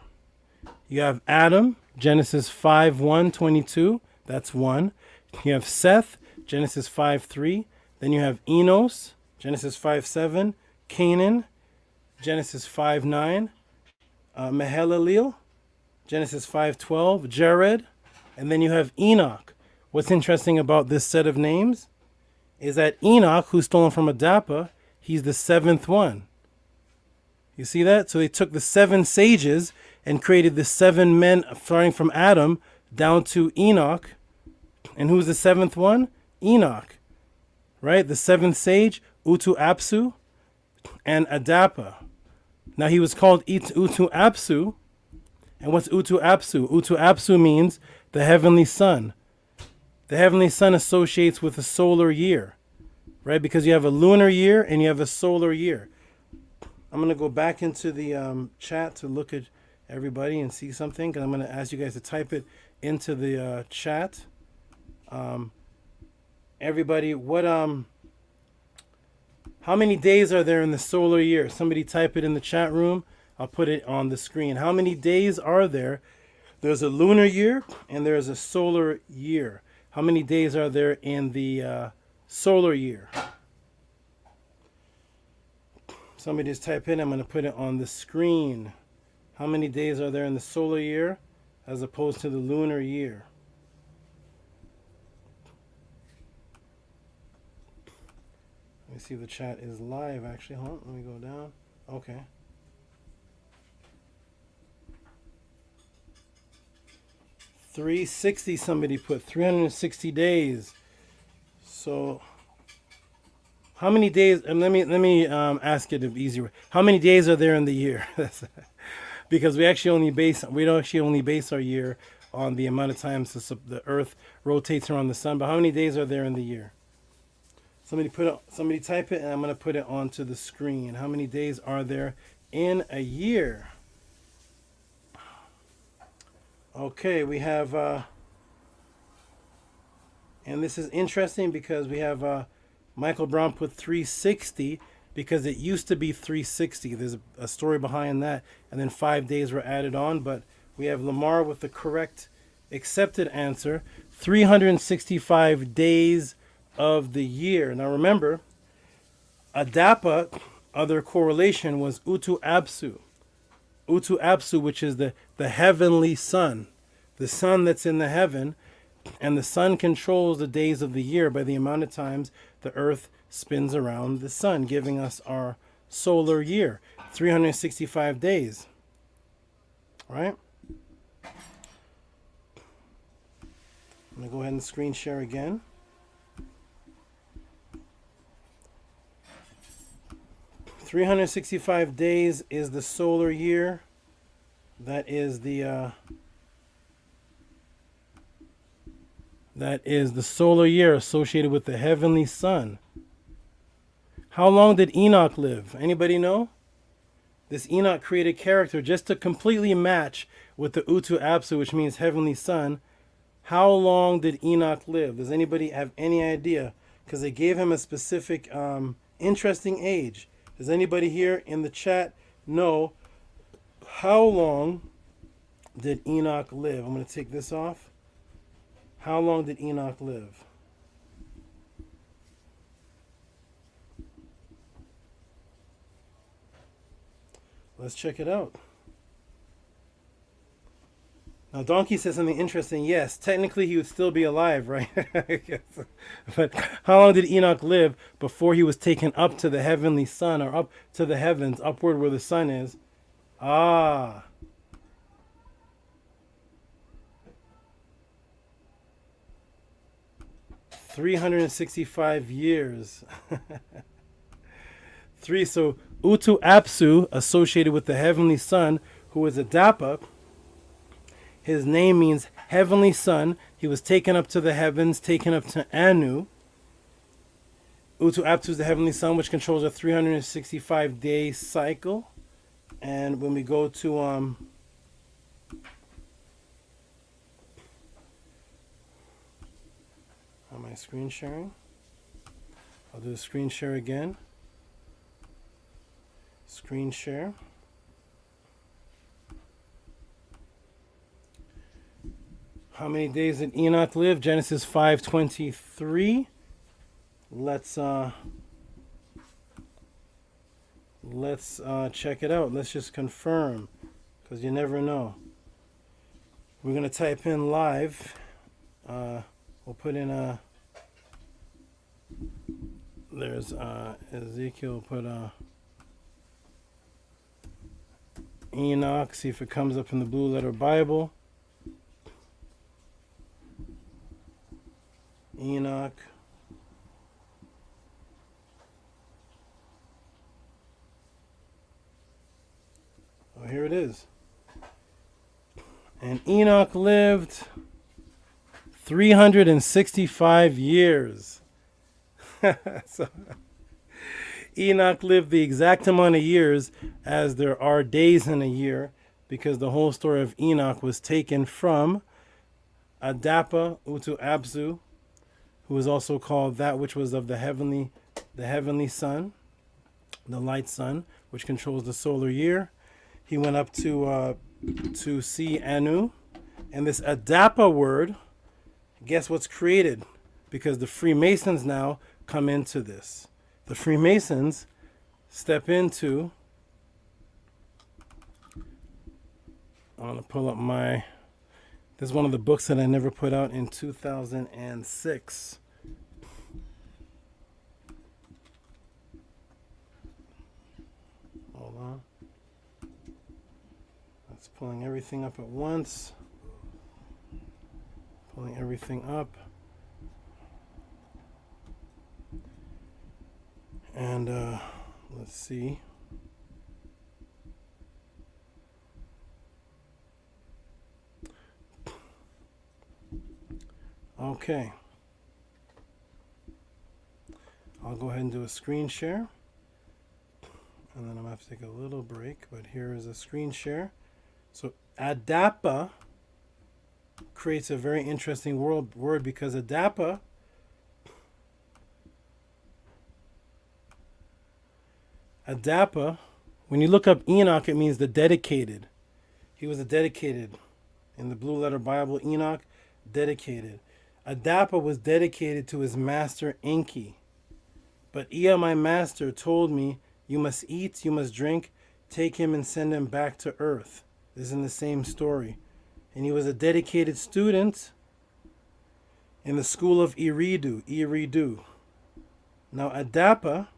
You have Adam, Genesis 5:1, 22. That's one. You have Seth, Genesis 5:3. Then you have Enos, Genesis 5:7. Canaan, Genesis 5:9. Mahalalel, Genesis 5:12. Jared, and then you have Enoch. What's interesting about this set of names is that Enoch, who's stolen from Adapa, he's the seventh one. You see that? So they took the seven sages and created the seven men starting from Adam down to Enoch. And who's the seventh one? Enoch. Right? The seventh sage, Utu Apsu and Adapa. Now he was called Utu Apsu. And what's Utu Apsu? Utu Apsu means the heavenly sun. The heavenly sun associates with a solar year, right? Because you have a lunar year and you have a solar year. I'm going to go back into the chat to look at everybody and see something. And I'm going to ask you guys to type it into the chat. Everybody, how many days are there in the solar year? Somebody type it in the chat room. I'll put it on the screen. How many days are there? There's a lunar year and there's a solar year. How many days are there in the solar year? Somebody just type in. I'm going to put it on the screen. How many days are there in the solar year as opposed to the lunar year? Let me see if the chat is live, actually. Hold on, let me go down. Okay. $360 somebody put. 360 days. So how many days, and let me ask it an easier way. How many days are there in the year? Because we don't actually only base our year on the amount of times the earth rotates around the sun, but how many days are there in the year? Somebody type it, and I'm going to put it onto the screen. How many days are there in a year? Okay, we have, and this is interesting because we have Michael Brown put 360 because it used to be 360. There's a story behind that, and then 5 days were added on. But we have Lamar with the correct accepted answer: 365 days of the year. Now remember, Adapa, other correlation was Utu Apsu. Utu Apsu, which is the heavenly sun, the sun that's in the heaven, and the sun controls the days of the year by the amount of times the earth spins around the sun, giving us our solar year, 365 days. Right? I'm going to go ahead and screen share again. $365 days is the solar year. That is the solar year associated with the heavenly sun. How long did Enoch live? Anybody know? This Enoch created character just to completely match with the Utu Apsu, which means heavenly sun. How long did Enoch live? Does anybody have any idea? Because they gave him a specific interesting age. Does anybody here in the chat know how long did Enoch live? I'm going to take this off. How long did Enoch live? Let's check it out. Now, Donkey says something interesting. Yes, technically he would still be alive, right? But how long did Enoch live before he was taken up to the heavenly sun, or up to the heavens, upward where the sun is? Ah, 365 years. Three. So Utu Apsu, associated with the heavenly sun, who is Adapa. His name means heavenly sun. He was taken up to the heavens, taken up to Anu. Utu Apsu is the heavenly sun, which controls a 365-day cycle. And when we go to on my screen sharing, I'll do the screen share again. Screen share. How many days did Enoch live? Genesis 5:23. Let's check it out. Let's just confirm, because you never know. We're gonna type in live. We'll put in there's Ezekiel. Put Enoch. See if it comes up in the Blue Letter Bible. Enoch. Oh, here it is. And Enoch lived 365 years. So Enoch lived the exact amount of years as there are days in a year, because the whole story of Enoch was taken from Adapa Utu Abzu, who is also called that which was of the heavenly sun, the light sun, which controls the solar year. He went up to see Anu, and this Adapa word, guess what's created? Because the Freemasons now come into this. The Freemasons step into. I'm gonna pull up my. This is one of the books that I never put out in 2006. Hold on. That's pulling everything up at once. Pulling everything up. And let's see. Okay. I'll go ahead and do a screen share. And then I'm going to have to take a little break, but here is a screen share. So Adapa creates a very interesting word, because Adapa when you look up Enoch, it means the dedicated. He was a dedicated. In the Blue Letter Bible, Enoch, dedicated. Adapa was dedicated to his master Enki. But Ea, my master, told me, you must eat, you must drink, take him and send him back to earth. This is in the same story. And he was a dedicated student in the school of Eridu. Now Adapa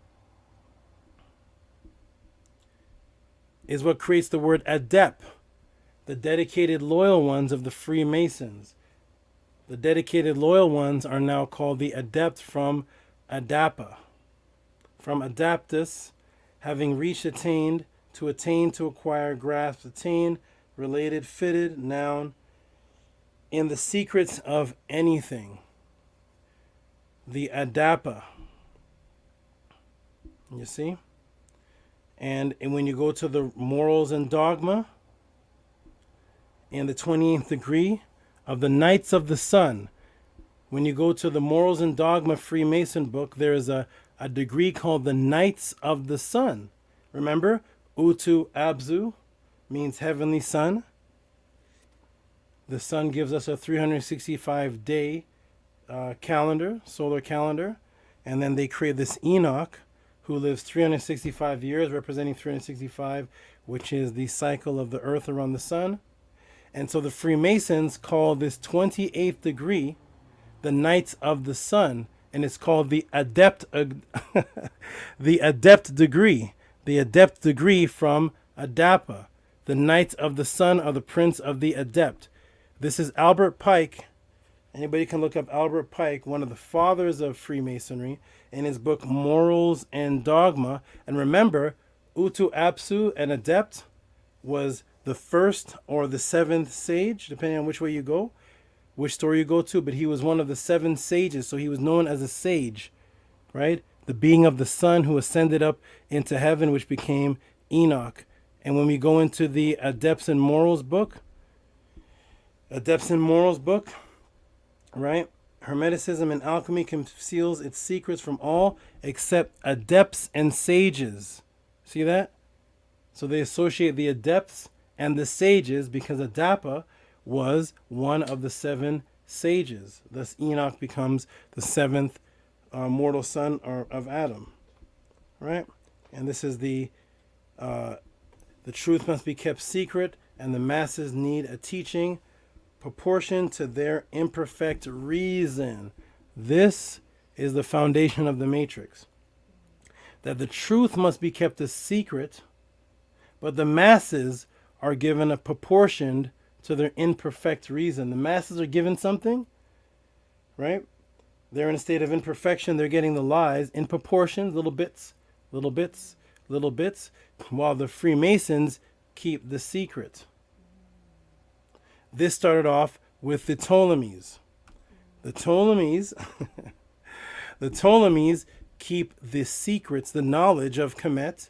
is what creates the word adept, the dedicated loyal ones of the Freemasons. The dedicated loyal ones are now called the adept from Adapa. From adaptus, having reached, attained, to attain, to acquire, grasp, attain, related, fitted, noun, in the secrets of anything. The Adapa. You see? And when you go to the morals and dogma, in the 28th degree of the Knights of the Sun, when you go to the morals and dogma Freemason book, there is a degree called the Knights of the Sun. Remember, Utu Abzu means heavenly sun. The sun gives us a 365-day calendar, solar calendar. And then they create this Enoch, who lives 365 years, representing 365, which is the cycle of the earth around the sun. And so the Freemasons call this 28th degree the Knights of the Sun, and it's called the Adept, the Adept degree, the Adept degree from Adapa. The Knights of the Sun are the Prince of the Adept. This is Albert Pike. Anybody can look up Albert Pike, one of the fathers of Freemasonry, in his book Morals and Dogma. And remember, Utu Apsu, an adept, was the first or the seventh sage, depending on which way you go, which story you go to, but he was one of the seven sages, so he was known as a sage, right? The being of the sun who ascended up into heaven, which became Enoch. And when we go into the Adepts and Morals book, right? Hermeticism and alchemy conceals its secrets from all except adepts and sages. See that? So they associate the adepts and the sages because Adapa was one of the seven sages. Thus Enoch becomes the seventh mortal son of Adam. Right? And this is the truth must be kept secret, and the masses need a teaching proportioned to their imperfect reason. This is the foundation of the matrix. That the truth must be kept a secret, but the masses are given a proportioned to their imperfect reason. The masses are given something, right? They're in a state of imperfection. They're getting the lies in proportion, little bits, little bits, little bits, while the Freemasons keep the secret. This started off with the Ptolemies. The Ptolemies, the Ptolemies keep the secrets, the knowledge of Kemet.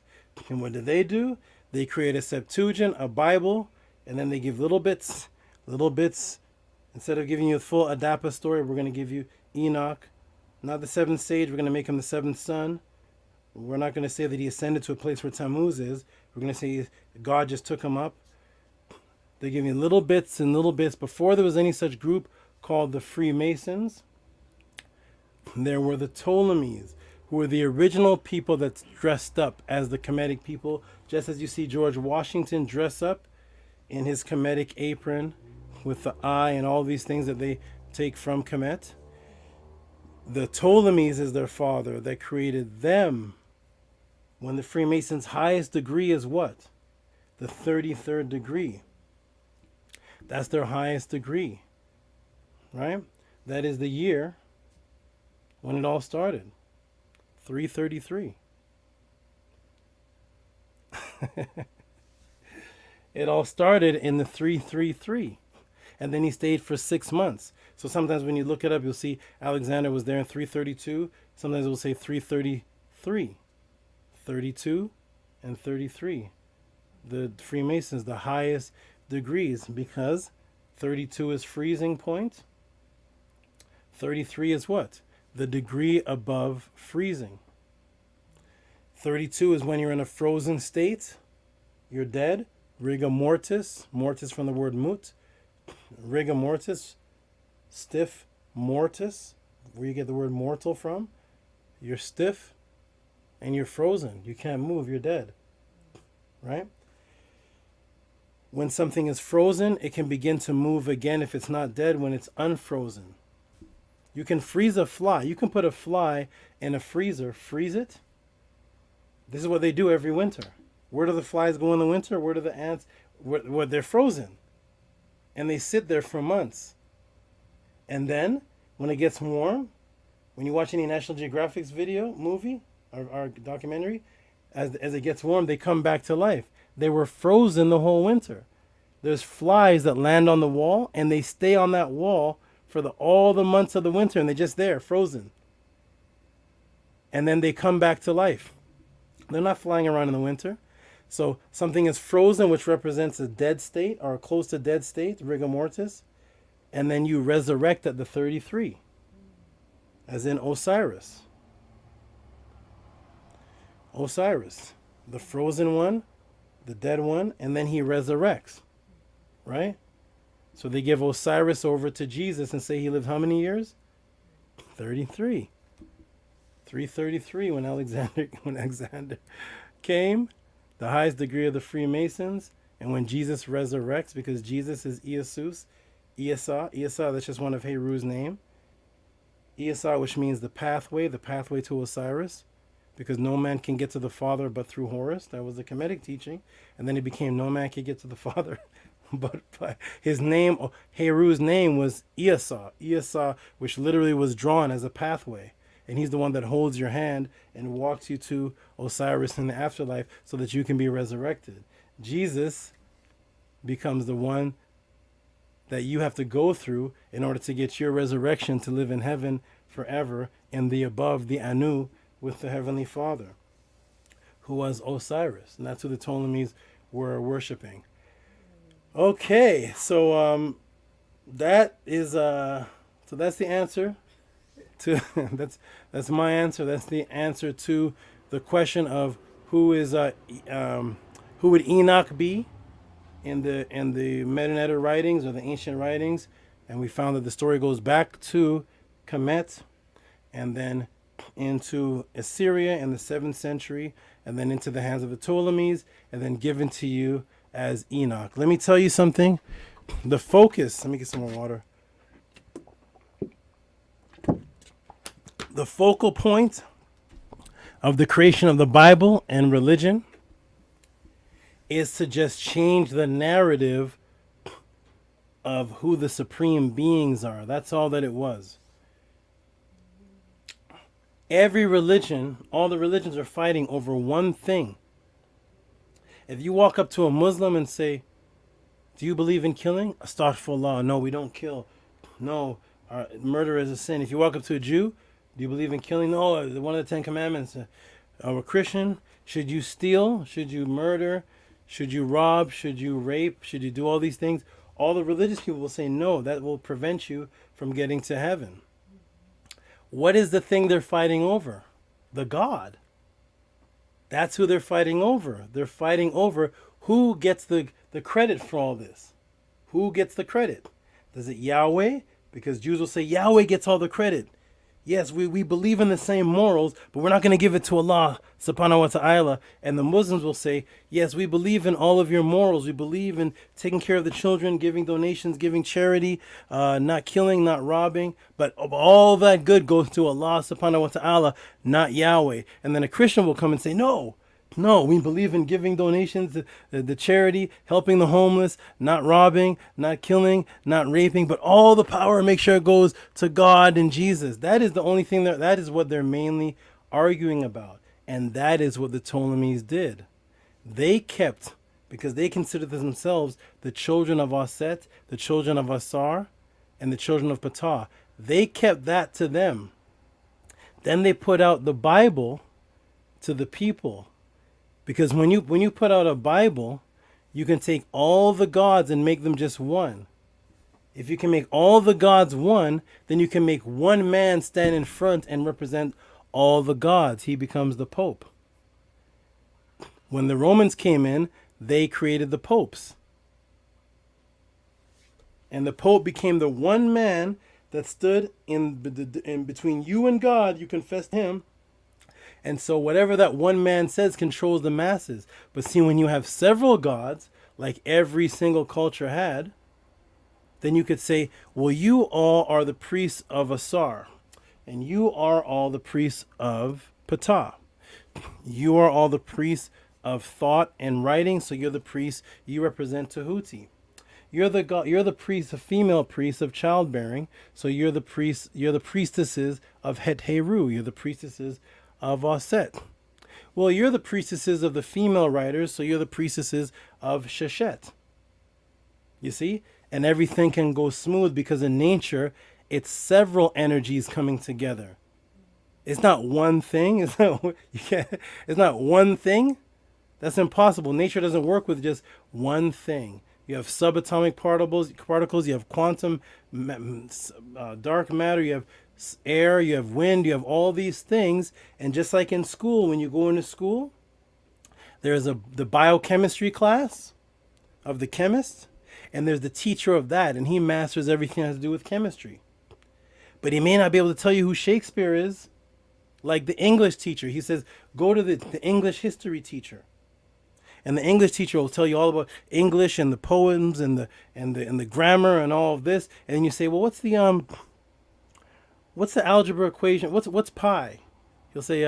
And what do? They create a Septuagint, a Bible, and then they give little bits. Instead of giving you a full Adapa story, we're going to give you Enoch, not the seventh sage. We're going to make him the seventh son. We're not going to say that he ascended to a place where Tammuz is. We're going to say God just took him up. They give you little bits and little bits. Before there was any such group called the Freemasons, there were the Ptolemies, who were the original people that dressed up as the Kemetic people, just as you see George Washington dress up in his Kemetic apron with the eye and all these things that they take from Kemet. The Ptolemies is their father that created them. When the Freemasons' highest degree is what? The 33rd degree. That's their highest degree, right? That is the year when it all started, 333. It all started in the 333, and then he stayed for 6 months. So sometimes when you look it up, you'll see Alexander was there in 332. Sometimes it will say 333, 32, and 33. The Freemasons, the highest degrees, because 32 is freezing point. 33 is what? The degree above freezing. 32 is when you're in a frozen state. You're dead. Rigor mortis. Mortis from the word mut. Rigor mortis. Stiff mortis. Where you get the word mortal from. You're stiff and you're frozen. You can't move. You're dead. Right? When something is frozen, it can begin to move again if it's not dead when it's unfrozen. You can freeze a fly. You can put a fly in a freezer, freeze it. This is what they do every winter. Where do the flies go in the winter? Where do the ants? Where they're frozen. And they sit there for months. And then, when it gets warm, when you watch any National Geographic's movie, or documentary, as it gets warm, they come back to life. They were frozen the whole winter. There's flies that land on the wall, and they stay on that wall for all the months of the winter, and they're just there, frozen. And then they come back to life. They're not flying around in the winter. So something is frozen, which represents a dead state, or a close to dead state, rigor mortis, and then you resurrect at the 33, as in Osiris. Osiris, the frozen one, the dead one, and then he resurrects, right? So they give Osiris over to Jesus and say he lived how many years? 33. 333 when Alexander came, the highest degree of the Freemasons, And when Jesus resurrects, because Jesus is Esau, that's just one of Heru's name. Esau, which means the pathway to Osiris, because no man can get to the Father but through Horus. That was the Kemetic teaching. And then it became no man can get to the Father but his name, Heru's name was Esau, which literally was drawn as a pathway. And he's the one that holds your hand and walks you to Osiris in the afterlife so that you can be resurrected. Jesus becomes the one that you have to go through in order to get your resurrection to live in heaven forever in the above, the Anu, with the Heavenly Father, who was Osiris. And that's who the Ptolemies were worshiping. Okay, so that is so that's the answer to that's my answer. That's the answer to the question of who would Enoch be in the Meta writings or the ancient writings, and we found that the story goes back to Kemet, and then into Assyria in the 7th century, and then into the hands of the Ptolemies, and then given to you as Enoch. Let me tell you something. The focus, let me get some more water. The focal point of the creation of the Bible and religion is to just change the narrative of who the supreme beings are. That's all that it was. Every religion, all the religions are fighting over one thing. If you walk up to a Muslim and say, do you believe in killing? Astaghfirullah. No, we don't kill. No, murder is a sin. If you walk up to a Jew, do you believe in killing? No, one of the 10 Commandments. A Christian, should you steal? Should you murder? Should you rob? Should you rape? Should you do all these things? All the religious people will say, no, that will prevent you from getting to heaven. What is the thing they're fighting over? The God. That's who they're fighting over. They're fighting over who gets the credit for all this. Who gets the credit? Does it Yahweh? Because Jews will say Yahweh gets all the credit. Yes, we believe in the same morals, but we're not going to give it to Allah subhanahu wa ta'ala. And the Muslims will say, yes, we believe in all of your morals. We believe in taking care of the children, giving donations, giving charity, not killing, not robbing. But all that good goes to Allah subhanahu wa ta'ala, not Yahweh. And then a Christian will come and say, no, we believe in giving donations, the charity, helping the homeless, not robbing, not killing, not raping, but all the power, make sure it goes to God and Jesus. That is the only thing that is what they're mainly arguing about. And that is what the Ptolemies did. They kept, because they considered themselves the children of Aset, the children of Asar, and the children of Ptah. They kept that to them. Then they put out the Bible to the people. Because when you put out a Bible, you can take all the gods and make them just one. If you can make all the gods one, then you can make one man stand in front and represent all the gods. He becomes the Pope. When the Romans came in, they created the popes. And the Pope became the one man that stood in between you and God. You confessed him. And so whatever that one man says controls the masses. But see, when you have several gods, like every single culture had, then you could say, well, you all are the priests of Asar, and you are all the priests of Ptah. You are all the priests of thought and writing, so you're the priests, you represent Tehuti. You're the priest, the female priest of childbearing, so you're the priestesses of Het Heru, you're the priestesses of Aset. Well, you're the priestesses of the female writers, so you're the priestesses of Sheshet. You see? And everything can go smooth because in nature, it's several energies coming together. It's not one thing. It's not one thing. That's impossible. Nature doesn't work with just one thing. You have subatomic particles, you have quantum dark matter, you have air, you have wind, you have all these things. And just like in school, when you go into school, there's the biochemistry class of the chemist, and there's the teacher of that, and he masters everything that has to do with chemistry. But he may not be able to tell you who Shakespeare is, like the English teacher. He says, go to the English history teacher. And the English teacher will tell you all about English and the poems and the grammar and all of this. And then you say, well, what's the algebra equation? What's pi? He'll say,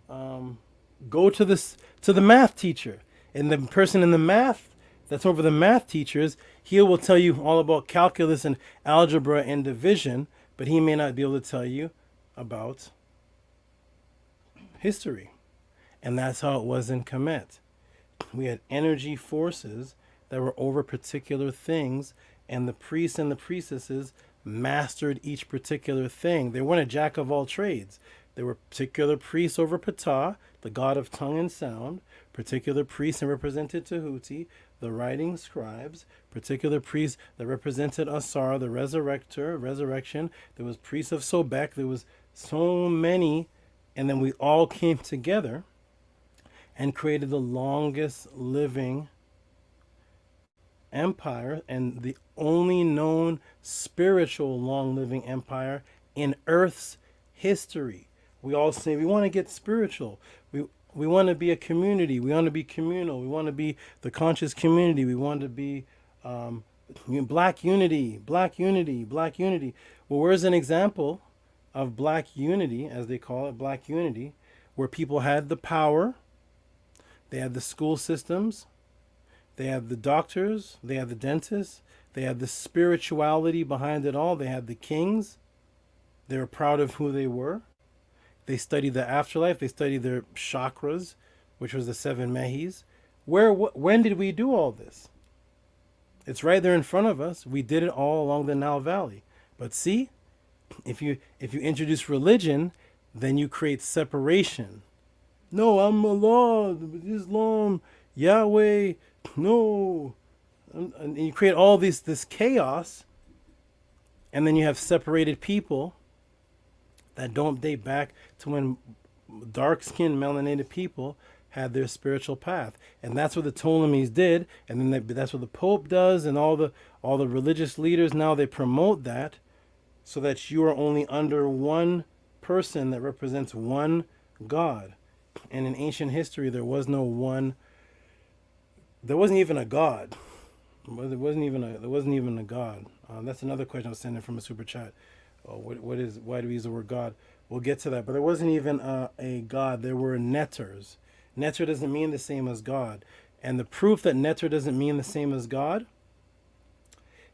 go to the math teacher. And the person in the math that's over the math teachers, he will tell you all about calculus and algebra and division, but he may not be able to tell you about history. And that's how it was in Kemet. We had energy forces that were over particular things, and the priests and the priestesses mastered each particular thing. They weren't a jack of all trades. There were particular priests over Ptah, the god of tongue and sound, particular priests that represented Tehuti, the writing scribes, particular priests that represented Asar, the resurrection. There was priests of Sobek. There was so many, and then we all came together and created the longest living empire and the only known spiritual long living empire in Earth's history. We all say we want to get spiritual. We want to be a community. We want to be communal. We want to be the conscious community. We want to be black unity, black unity, black unity. Well, where's an example of black unity, as they call it, black unity, where people had the power, they had the school systems, they had the doctors, they had the dentists, they had the spirituality behind it all, they had the kings, they were proud of who they were. They studied the afterlife. They studied their chakras, which was the 7 Mehis. When did we do all this? It's right there in front of us. We did it all along the Nile Valley. But see, if you introduce religion, then you create separation. No, I'm Allah, Islam, Yahweh. No, and you create all this chaos, and then you have separated people that don't date back to when dark-skinned melanated people had their spiritual path. And that's what the Ptolemies did, and then that's what the Pope does, and all the religious leaders now, they promote that so that you are only under one person that represents one God. And in ancient history, there wasn't even a God. There wasn't even a God. That's another question I was sending from a super chat. Why do we use the word God? We'll get to that. But there wasn't even a God. There were netters. Netter doesn't mean the same as God. And the proof that netter doesn't mean the same as God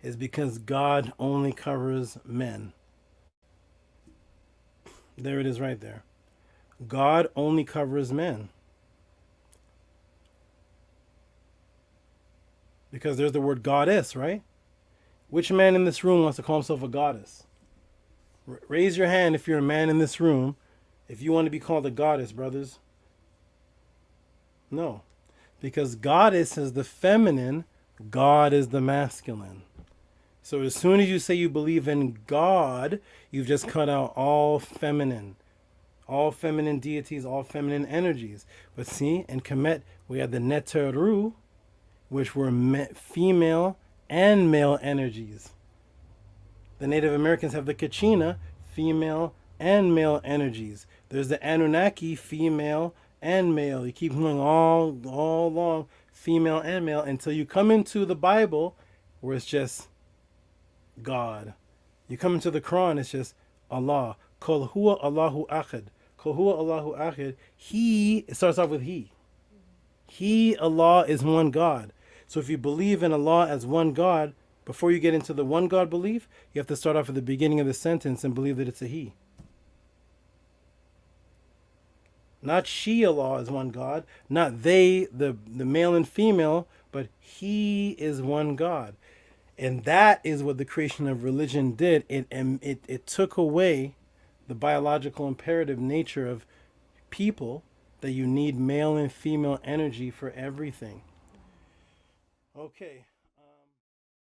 is because God only covers men. There it is right there. God only covers men. Because there's the word goddess, right? Which man in this room wants to call himself a goddess? Raise your hand if you're a man in this room, if you want to be called a goddess, brothers. No. Because goddess is the feminine, God is the masculine. So as soon as you say you believe in God, you've just cut out all feminine deities, all feminine energies. But see, in Kemet, we had the Neteru, which were female and male energies. The Native Americans have the Kachina, female and male energies. There's the Anunnaki, female and male. You keep going all along, female and male, until you come into the Bible, where it's just God. You come into the Quran, it's just Allah. Kol huwa Allahu Ahad. Kol huwa Allahu Ahad. He, it starts off with He. He, Allah, is one God. So if you believe in Allah as one God, before you get into the one God belief, you have to start off at the beginning of the sentence and believe that it's a He. Not she, Allah, is one God. Not they, the male and female, but He is one God. And that is what the creation of religion did. It took away the biological imperative nature of people, that you need male and female energy for everything. Okay.